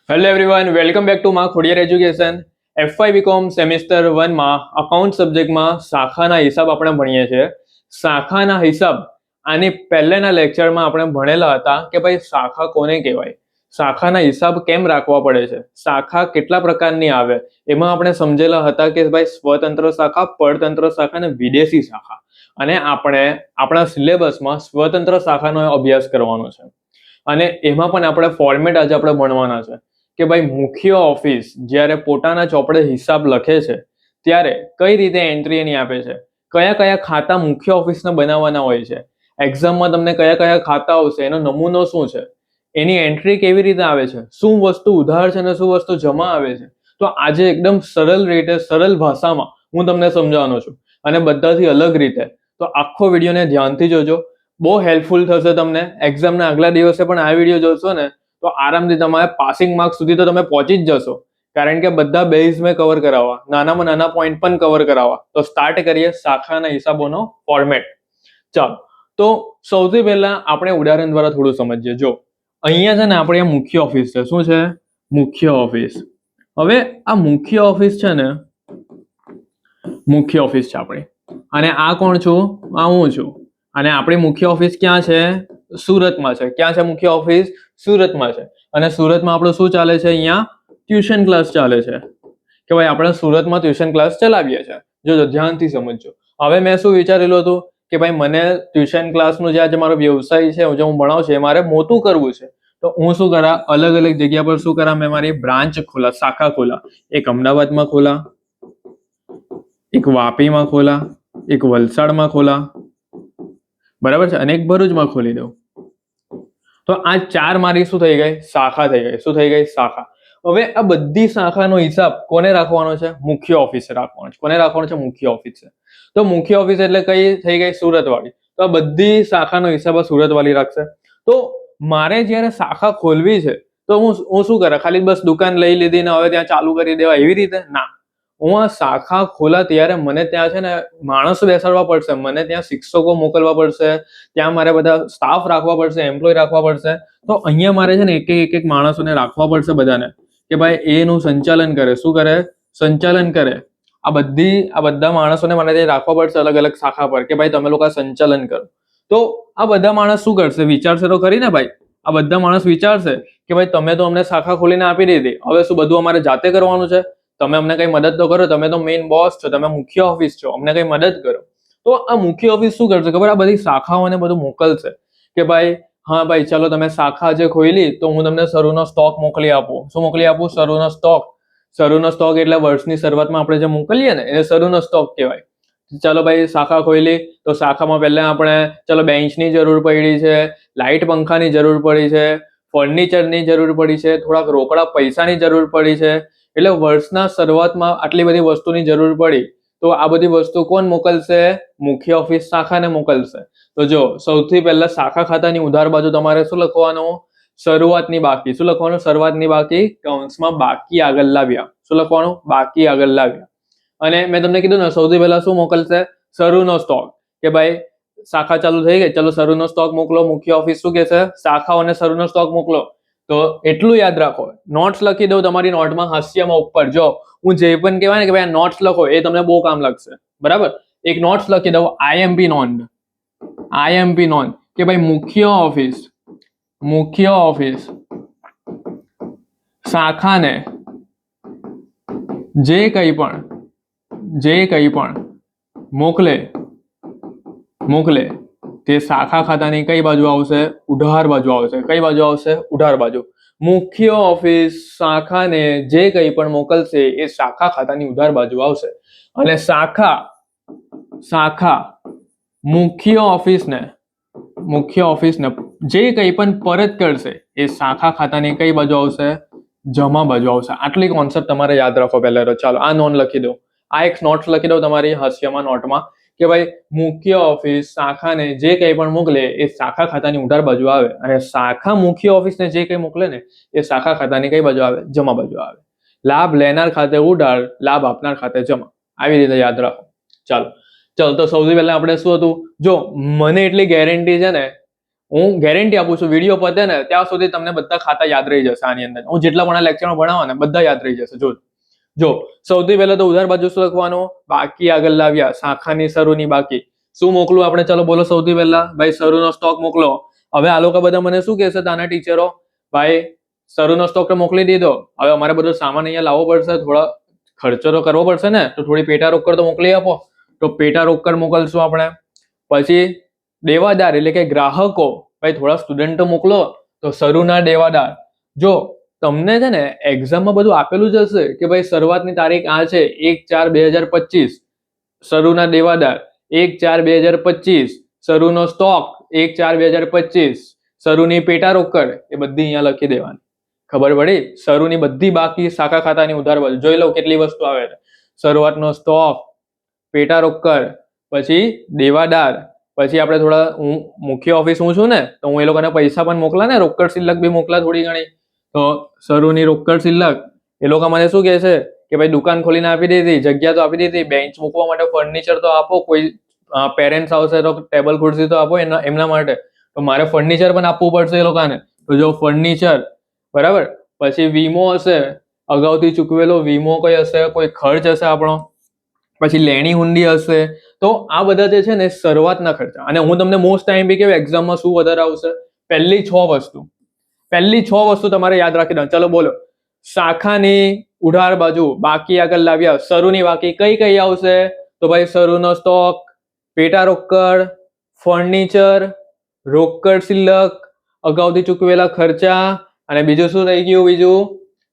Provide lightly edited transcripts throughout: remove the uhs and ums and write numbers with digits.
Hello everyone, welcome back to Maa Khodiyar education. FY BCom semester 1 માં account સબ્જેક્ટમાં શાખાના હિસાબ આપણે ભણીએ છીએ. શાખાના હિસાબ આની પહેલાના લેક્ચરમાં આપણે ભણેલા હતા કે ભાઈ શાખા કોને કહેવાય, શાખાના હિસાબ કેમ રાખવા પડે છે, શાખા કેટલા પ્રકારની આવે, એમાં આપણે સમજેલા હતા કે ભાઈ સ્વતંત્ર શાખા, પરતંત્ર શાખા અને વિદેશી શાખા. અને આપણે આપણા સિલેબસમાં સ્વતંત્ર શાખાનો અભ્યાસ કરવાનો છે અને એમાં પણ આપણે ફોર્મેટ આજે આપણે ભણવાના છે કે ભાઈ મુખ્ય ઓફિસ જ્યારે પોતાના ચોપડે હિસાબ લખે છે ત્યારે કઈ રીતે એન્ટ્રી એની આપે છે, કયા કયા ખાતા મુખ્ય ઓફિસને બનાવવાના હોય છે, એક્ઝામમાં તમને કયા કયા ખાતા આવશે, એનો નમૂનો શું છે, એની એન્ટ્રી કેવી રીતે આવે છે, શું વસ્તુ ઉધાર છે અને શું વસ્તુ જમા આવે છે. તો આજે એકદમ સરળ રીતે, સરળ ભાષામાં હું તમને સમજાવવાનો છું અને બધાથી અલગ રીતે. તો આખો વિડીયોને ધ્યાનથી જોજો, બહુ હેલ્પફુલ થશે તમને. એક્ઝામના આગલા દિવસે પણ આ વિડીયો જોશો ને તો આરામથી તમારે પાસિંગ માર્ક્સ સુધી તો તમે પહોંચી જ જશો, કારણ કે બધા બેઝ મેં કવર કરાવવા, નાનામાં નાના પોઈન્ટ પણ કવર કરાવવા. તો સ્ટાર્ટ કરીએ શાખાના હિસાબોનો ફોર્મેટ. ચાલો, તો સૌથી પહેલા આપણે ઉદાહરણ દ્વારા થોડું સમજીએ. જો અહીંયા છે ને આપણે મુખ્ય ઓફિસ છે. શું છે? મુખ્ય ઓફિસ. હવે આ મુખ્ય ઓફિસ છે ને, મુખ્ય ઓફિસ છે આપણી, અને આ કોણ છું? આ હું છું. અને આપણી મુખ્ય ઓફિસ ક્યાં છે? સુરતમાં છે. ક્યાં છે મુખ્ય ઓફિસ? સુરતમાં છે. અને સુરતમાં આપણું શું ચાલે છે? અહીંયા ટ્યુશન ક્લાસ ચાલે છે કે ભાઈ આપણે સુરતમાં ટ્યુશન ક્લાસ ચલાવીએ છીએ. જોજો, ધ્યાનથી સમજજો. હવે મેં શું વિચારેલું હતું કે ભાઈ મને ટ્યુશન ક્લાસનું જે મારો વ્યવસાય છે, જે હું ભણાવું છું, એ મારે મોટું કરવું છે. તો હું શું કરા, અલગ અલગ જગ્યા પર શું કરા, મેં મારી બ્રાન્ચ ખોલા, શાખા ખોલા. એક અમદાવાદમાં ખોલા, એક વાપીમાં ખોલા, એક વલસાડમાં ખોલા, બરાબર છે, અને એક ભરૂચમાં ખોલી દઉં. તો આ ચાર મારી શું થઈ ગઈ? શાખા થઈ ગઈ. શું થઈ ગઈ? શાખા. હવે આ બધી શાખાનો હિસાબ કોને રાખવાનો છે? મુખ્ય ઓફિસે રાખવાનો છે. કોને રાખવાનો છે? મુખ્ય ઓફિસે. તો મુખ્ય ઓફિસ એટલે કઈ થઈ ગઈ? સુરત વાળી. તો આ બધી શાખાનો હિસાબ સુરત વાળી રાખશે. તો મારે જ્યારે શાખા ખોલવી છે તો હું શું કરા? ખાલી બસ દુકાન લઈ લીધી ને હવે ત્યાં ચાલુ કરી દેવા, એવી રીતે ના. હું આ શાખા ખોલા ત્યારે મને ત્યાં છે ને માણસો બેસાડવા પડશે, મને ત્યાં શિક્ષકો મોકલવા પડશે, ત્યાં મારે બધા સ્ટાફ રાખવા પડશે, એમ્પ્લોય રાખવા પડશે. તો અહીંયા મારે છે ને એક એક માણસોને રાખવા પડશે બધાને, કે ભાઈ એનું સંચાલન કરે. શું કરે? સંચાલન કરે. આ બધા માણસોને મારે ત્યાં રાખવા પડશે અલગ અલગ શાખા પર, કે ભાઈ તમે લોકો સંચાલન કરો. તો આ બધા માણસ શું કરશે? વિચારશે તો ખરી ને ભાઈ. આ બધા માણસ વિચારશે કે ભાઈ તમે તો અમને શાખા ખોલીને આપી દીધી, હવે શું બધું અમારે જાતે કરવાનું છે? તમે અમને કઈ મદદ તો કરો, તમે તો મેઇન બોસ છો, તમે મુખ્ય ઓફિસ છો, અમને કઈ મદદ કરો. તો આ મુખ્ય ઓફિસ શું કરશે ખબર? આ બધી શાખાઓને બધું મોકલશે કે ભાઈ હા ભાઈ ચાલો તમે શાખા જે ખોલી તો હું તમને શરૂનો સ્ટોક મોકલી આપું. શું મોકલી આપું? શરૂનો સ્ટોક. શરૂનો સ્ટોક એટલે વર્ષની શરૂઆતમાં આપણે જે મોકલીએ ને એને શરૂનો સ્ટોક કહેવાય. ચાલો ભાઈ શાખા ખોલી તો શાખામાં પહેલા આપણે ચાલો બેન્ચની જરૂર પડી છે, લાઇટ પંખાની જરૂર પડી છે, ફર્નિચરની જરૂર પડી છે, થોડાક રોકડા પૈસાની જરૂર પડી છે. એટલે વર્ષના શરૂઆતમાં આટલી બધી વસ્તુની જરૂર પડી. તો આ બધી વસ્તુ કોણ મોકલશે? મુખ્ય ઓફિસ શાખાને મોકલશે. તો જો સૌથી પહેલા શાખા ખાતાની ઉધાર બાજુ તમારે શું લખવાનું? શરૂઆતની બાકી. શું લખવાનું? શરૂઆતની બાકી, કૌંસમાં બાકી આગળ લાવ્યા. શું લખવાનું? બાકી આગળ લાવ્યા. અને મેં તમને કીધું ને સૌથી પહેલા શું મોકલશે? શરૂનો સ્ટોક. કે ભાઈ શાખા ચાલુ થઈ ગઈ, ચલો શરૂનો સ્ટોક મોકલો. મુખ્ય ઓફિસ શું કહેશે? શાખાઓને શરૂનો સ્ટોક મોકલો. તો એટલું યાદ રાખો, નોટ્સ લખી દઉં તમારી નોટમાં હાસ્યમાં ઉપર. જો હું જે પણ કહેવાય ને કે ભાઈ નોટ્સ લખો, એ તમને બહુ કામ લાગશે, બરાબર. એક નોટ્સ લખી દઉં, આઈએમપી નોંધ. આઈએમપી નોંધ કે ભાઈ મુખ્ય ઓફિસ શાખાને જે કંઈ પણ મોકલે તે શાખા ખાતાની કઈ બાજુ આવશે? ઉધાર બાજુ આવશે. કઈ બાજુ આવશે? ઉધાર બાજુ. મુખ્ય ઓફિસ શાખાને જે કંઈ પણ મોકલશે એ શાખા ખાતાની ઉધાર બાજુ આવશે. અને શાખા મુખ્ય ઓફિસને જે કંઈ પણ પરત કરશે એ શાખા ખાતાની કઈ બાજુ આવશે? જમા બાજુ આવશે. આટલી કોન્સેપ્ટ તમારે યાદ રાખો પહેલા તો. ચાલો આ નોંધ લખી દો, આ એક નોટ્સ લખી દો તમારી હાસ્યમાં નોટમાં કે ભાઈ મુખ્ય ઓફિસ શાખાને જે કંઈ પણ મોકલે એ શાખા ખાતાની ઉધાર બાજુ આવે, અને શાખા મુખ્ય ઓફિસને જે કંઈ મોકલે ને એ શાખા ખાતાની કઈ બાજુ આવે? જમા બાજુ આવે. લાભ લેનાર ખાતે ઉધાર, લાભ આપનાર ખાતે જમા. આવી રીતે યાદ રાખો. ચાલો તો સૌથી પહેલા આપણે શું હતું? જો મને એટલી ગેરંટી છે ને, હું ગેરંટી આપું છું વિડીયો પતે ને ત્યાં સુધી તમને બધા ખાતા યાદ રહી જશે આની અંદર. હું જેટલા પણ લેક્ચરમાં ભણાવવા ને બધા યાદ રહી જશે. જો સૌથી પહેલા તો ઉધાર બાજુ શું લખવાનું? બાકી આગળ લાવ્યા, શાખાની શરૂની બાકી. શું મોકલું આપણે? ચલો બોલો સૌથી પહેલા ભાઈ શરૂનો સ્ટોક મોકલો. હવે આ લોકો બધા મને શું કહેશે તાના ટીચરો? ભાઈ શરૂનો સ્ટોક તો મોકલી દીધો, હવે અમારે બધો સામાન અહીંયા લાવવો પડશે, થોડા ખર્ચો તો કરવો પડશે ને, તો થોડી પેટા રોકડ તો મોકલી આપો. તો પેટા રોકડ મોકલશું આપણે. પછી દેવાદાર એટલે કે ગ્રાહકો, ભાઈ થોડા સ્ટુડન્ટો મોકલો, તો શરૂના દેવાદાર. જો તમને છે ને એક્ઝામમાં બધું આપેલું જ હશે કે ભાઈ શરૂઆતની તારીખ આ છે 1/4/2025, શરૂના દેવાદાર 1/4/2025, શરૂનો સ્ટોક 1/4/2025, શરૂની પેટા રોકડ એ બધી અહીંયા લખી દેવાની. ખબર પડી? શરૂની બધી બાકી શાખા ખાતાની ઉધાર બાજુ જોઈ લો કેટલી વસ્તુ આવે છે. શરૂઆતનો સ્ટોક, પેટા રોકડ, પછી દેવાદાર, પછી આપણે થોડા હું મુખ્ય ઓફિસ હું છું ને તો હું એ લોકોને પૈસા પણ મોકલા ને, રોકડ શિલ્લક બી મોકલા થોડી ઘણી. તો શરૂની રોકડ શિલ્લક એ લોકો મને શું કહે છે કે ભાઈ દુકાન ખોલીને આપી દીધી, જગ્યા તો આપી દીધી, બેન્ચ મૂકવા માટે ફર્નિચર તો આપો, કોઈ પેરેન્ટ્સ આવશે તો ટેબલ ખુરશી તો આપો એમના માટે, તો મારે ફર્નિચર પણ આપવું પડશે એ લોકોને. તો જો ફર્નિચર બરાબર. પછી વીમો હશે, અગાઉથી ચૂકવેલો વીમો કોઈ હશે, કોઈ ખર્ચ હશે આપણો. પછી લેણી હુંડી હશે. તો આ બધા જે છે ને શરૂઆતના ખર્ચા. અને હું તમને મોસ્ટ ટાઈમ બી કેવું એક્ઝામમાં શું વધારે આવશે? પહેલી 6 વસ્તુ તમારે યાદ રાખી દો. ચલો બોલો. શાખાની ઉધાર બાજુ બાકી આગળ લાવ્યા, શરૂની બાકી કઈ કઈ આવશે? તો ભાઈ શરૂનો સ્ટોક, પેટા રોકડ, ફર્નિચર, રોકડ શિલ્લક, અગાઉથી ચૂકવેલા ખર્ચા, અને બીજું શું રહી ગયું? બીજું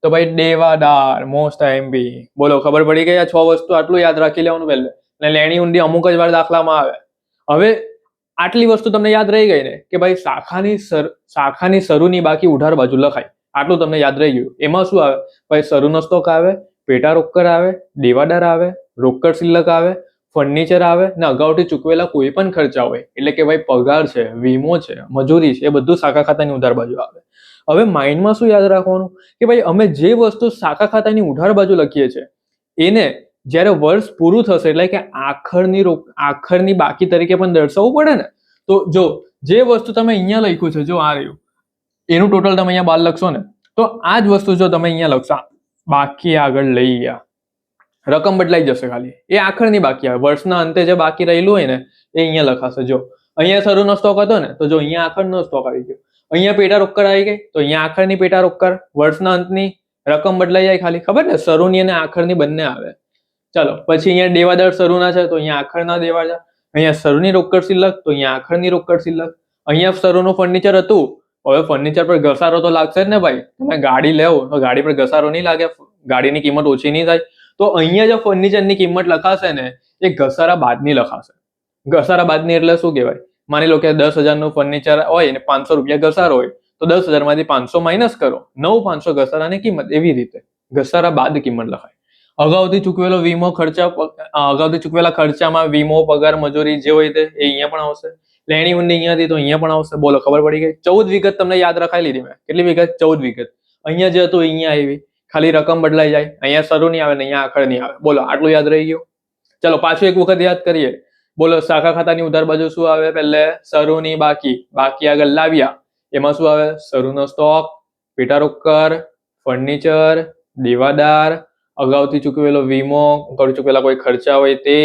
તો ભાઈ દેવાદાર. મોસ્ટ ટાઈમ બી બોલો ખબર પડી ગઈ? આ 6 વસ્તુ આટલું યાદ રાખી લેવાનું પહેલે. અને લેણી ઊંડી અમુક જ વાર દાખલામાં આવે. હવે આટલી વસ્તુ તમને યાદ રહી ગઈ ને કે ભાઈ શાખાની શરૂની બાકી ઉધાર બાજુ લખાય, આટલું તમને યાદ રહી ગયું. એમાં શું આવે? ભાઈ શરૂનો સ્ટોક આવે, પેટા રોકડ આવે, દેવાદાર આવે, રોકડ શિલ્લક આવે, ફર્નિચર આવે, ને અગાઉથી ચૂકવેલા કોઈ પણ ખર્ચા હોય એટલે કે ભાઈ પગાર છે, વીમો છે, મજૂરી છે, એ બધું શાખા ખાતાની ઉધાર બાજુ આવે. હવે માઇન્ડમાં શું યાદ રાખવાનું કે ભાઈ અમે જે વસ્તુ શાખા ખાતાની ઉધાર બાજુ લખીએ છીએ એને જ્યારે વર્ષ પૂરું થશે એટલે કે આખરની બાકી તરીકે પણ દર્શાવવું પડે ને. તો જો જે વસ્તુ તમે અહીંયા લખ્યું છે, જો આ રહ્યું, એનું ટોટલ તમે અહીંયા 12 લખશો ને, તો આ જ વસ્તુ જો તમે અહીંયા લખશો, બાકી આગળ લઈ ગયા, રકમ બદલાઈ જશે, ખાલી એ આખરની બાકી આવે. વર્ષના અંતે જે બાકી રહેલું હોય ને એ અહીંયા લખાશે. જો અહીંયા શરૂનો સ્ટોક હતો ને, તો જો અહીંયા આખરનો સ્ટોક આવી ગયો. અહીંયા પેટા રોકડ આવી ગઈ, તો અહીંયા આખરની પેટા રોકડ, વર્ષના અંતની રકમ બદલાઈ જાય ખાલી. ખબર ને? શરૂની અને આખરની બંને આવે. ચાલો પછી અહીંયા દેવાદાર શરૂના છે તો અહીંયા આખરના દેવાદાર, અહીંયા શરૂની રોકડ શિલ્લક તો અહીંયા આખરની રોકડ શિલ્લક. અહીંયા શરૂનું ફર્નિચર હતું, હવે ફર્નિચર પર ઘસારો તો લાગશે જ ને ભાઈ. તમે ગાડી લેવો તો ગાડી પર ઘસારો નહીં લાગે? ગાડીની કિંમત ઓછી નહીં થાય? તો અહીંયા જે ફર્નિચરની કિંમત લખાશે ને એ ઘસારા બાદની લખાશે. ઘસારા બાદની એટલે શું કહેવાય? માની લો કે 10,000 નું ફર્નિચર હોય ને 500 રૂપિયા ઘસારો હોય, તો 10,000 માંથી 500 માઇનસ કરો, 9,500 ઘસારાની કિંમત. એવી રીતે ઘસારા બાદ કિંમત લખાય. અગાઉથી ચૂકવેલો વીમો ખર્ચા, અગાઉથી ચૂકવેલા ખર્ચામાં વીમો, પગાર, મજૂરી જે હોય તે એ અહીંયા પણ આવશે. લેણી ઊંડી અહીંયાથી તો અહીંયા પણ આવશે. બોલો ખબર પડી ગઈ? 14 વિગત તમને યાદ રખાઈ લીધી મેં. કેટલી વિગત? 14 વિગત. અહીંયા જે હતું અહીંયા આવી, ખાલી રકમ બદલાઈ જાય. અહીંયા શરૂ નહીં આવે ને અહીંયા આખર નહીં આવે. બોલો આટલું યાદ રહી ગયું? ચલો પાછું એક વખત યાદ કરીએ. બોલો શાખા ખાતાની ઉધાર બાજુ શું આવે? પહેલે શરૂની બાકી, બાકી આગળ લાવ્યા, એમાં શું આવે? શરૂનો સ્ટોક, પેટા રોકડ, ફર્નિચર, દેવાદાર, અગાઉથી ચૂકવેલો વીમો, અગાઉથી ચૂકવેલા કોઈ ખર્ચા હોય તે,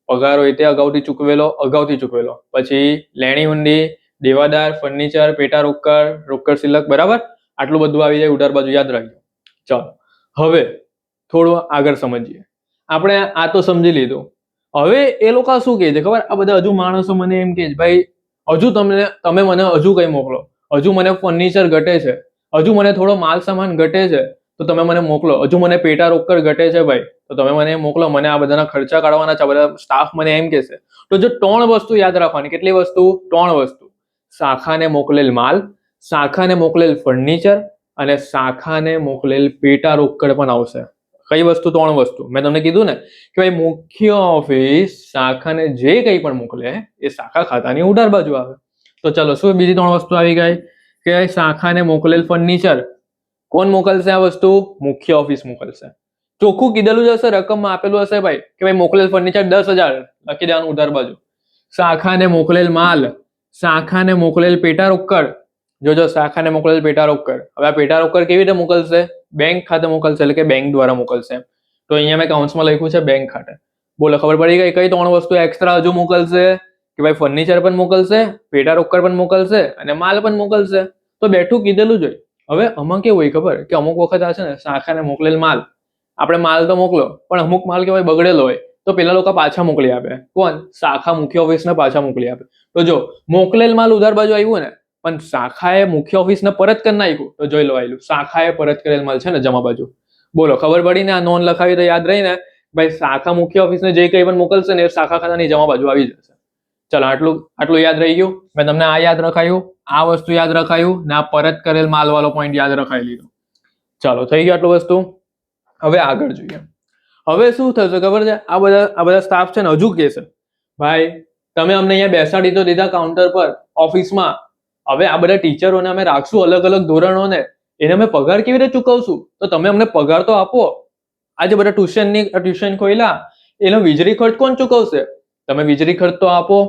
પગાર હોય તે અગાઉથી ચૂકવેલો, પછી લેણી ઊંડી, દેવાદાર, ફર્નિચર, પેટા રોકડ, રોકડ શિલ્લક. બરાબર? આટલું બધું આવી જાય ઉધાર બાજુ. યાદ રાખજો. ચાલો હવે થોડું આગળ સમજીએ. આપણે આ તો સમજી લીધું. હવે એ લોકો શું કહે છે ખબર? આ બધા હજુ માણસો મને એમ કહે છે ભાઈ હજુ તમે મને હજુ કઈ મોકલો, હજુ મને ફર્નિચર ઘટે છે, હજુ મને થોડો માલ સામાન ઘટે છે તો તમે મને મોકલો, હજુ મને પેટા રોકડ ઘટે છે ભાઈ તો તમે મને મોકલો, મને આ બધાના ખર્ચા કાઢવાના છે. બધા સ્ટાફ મને એમ કહેશે. તો જો 3 વસ્તુ યાદ રાખવાની. કેટલી વસ્તુ? 3 વસ્તુ. શાખાને મોકલેલ માલ, શાખાને મોકલેલ ફર્નિચર અને શાખાને મોકલેલ પેટા રોકડ પણ આવશે. કઈ વસ્તુ? 3 વસ્તુ. મેં તમને કીધું ને કે ભાઈ મુખ્ય ઓફિસ શાખાને જે કંઈ પણ મોકલે એ શાખા ખાતાની ઉધાર બાજુ આવે. તો ચલો શું બીજી 3 વસ્તુ આવી ગઈ કે શાખાને મોકલેલ ફર્નિચર. કોણ મોકલશે આ વસ્તુ? મુખ્ય ઓફિસ મોકલશે. ચોખ્ખું કીધેલું જ હશે, રકમમાં આપેલું હશે ભાઈ કે ભાઈ મોકલેલ ફર્નિચર 10,000 લખી દેવાનું ઉધાર બાજુ. શાખાને મોકલેલ માલ, શાખાને મોકલેલ પેટા રોકડ, જોજો શાખાને મોકલેલ પેટા રોકડ. હવે આ પેટા રોકડ કેવી રીતે મોકલશે? બેંક ખાતે મોકલશે, એટલે કે બેંક દ્વારા મોકલશે. તો અહીંયા મેં કાઉન્સમાં લખ્યું છે બેંક ખાતે. બોલો ખબર પડી ગઈ? કઈ 3 વસ્તુ એક્સ્ટ્રા હજુ મોકલશે? કે ભાઈ ફર્નિચર પણ મોકલશે, પેટા રોકડ પણ મોકલશે અને માલ પણ મોકલશે. તો બેઠું કીધેલું જ હોય. હવે આમાં કેવું હોય ખબર? કે અમુક વખત આ છે ને શાખાને મોકલેલ માલ, આપણે માલ તો મોકલો પણ અમુક માલ કેવાય બગડેલો હોય, તો પેલા લોકો પાછા મોકલી આપે. કોણ? શાખા મુખ્ય ઓફિસને પાછા મોકલી આપે. તો જો મોકલેલ માલ ઉધાર બાજુ આવ્યું ને, પણ શાખાએ મુખ્ય ઓફિસને પરત કરી નાખ્યું, તો જોઈ લો આયલું શાખાએ પરત કરેલ માલ છે ને જમા બાજુ. બોલો ખબર પડી ને? આ નોંધ લખાવી તો યાદ રહી ને? ભાઈ શાખા મુખ્ય ઓફિસને જે કંઈ પણ મોકલશે ને એ શાખા ખાતાની જમા બાજુ આવી જશે. ચલો આટલું યાદ રહી ગયું. મેં તમને આ યાદ રખાયું, આ વસ્તુ યાદ રખાયું ને આ પરત કરેલ માલ વાળો પોઈન્ટ યાદ રખાઈ લીધો. ચાલો થઈ ગયું આટલું વસ્તુ. હવે આગળ જોઈએ. હવે શું થશે ખબર છે? આ બધા સ્ટાફ છે ને હજુ કે છે ભાઈ તમે અમને અહીંયા બેસાડી તો દીધા કાઉન્ટર પર ઓફિસમાં, હવે આ બધા ટીચરોને અમે રાખશું અલગ અલગ ધોરણોને, એને અમે પગાર કેવી રીતે ચૂકવશું? તો તમે અમને પગાર તો આપો. આજે બધા ટ્યુશન ખોલ્યા, એનો વીજળી ખર્ચ કોણ ચૂકવશે? તમે વીજળી ખર્ચ તો આપો.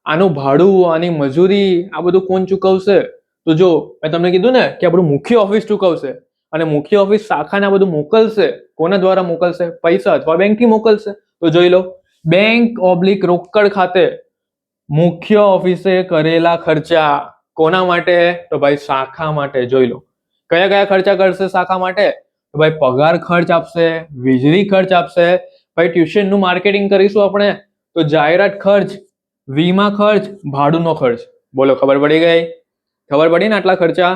આનું ભાડું, આની મજૂરી, આ બધું કોણ ચૂકવશે? તો જો મેં તમને કીધું ને કે આપણું મુખ્ય ઓફિસ ચૂકવશે, અને મુખ્ય ઓફિસ શાખાને આ બધું મોકલશે. કોના દ્વારા મોકલશે? પૈસા અથવા બેંકથી મોકલશે. તો જોઈ લો, બેંક/રોકડ ખાતે મુખ્ય ઓફિસે કરેલા ખર્ચા કોના માટે? તો ભાઈ શાખા માટે. જોઈ લો કયા કયા ખર્ચા કરશે શાખા માટે? તો ભાઈ પગાર ખર્ચ આપશે, વીજળી ખર્ચ આપશે, ભાઈ ટ્યુશનનું માર્કેટિંગ કરીશું આપણે તો જાહેરાત ખર્ચ, વીમા ખર્ચ, ભાડુનો ખર્ચ. બોલો ખબર પડી ગઈ? ખબર પડી ને આટલા ખર્ચા?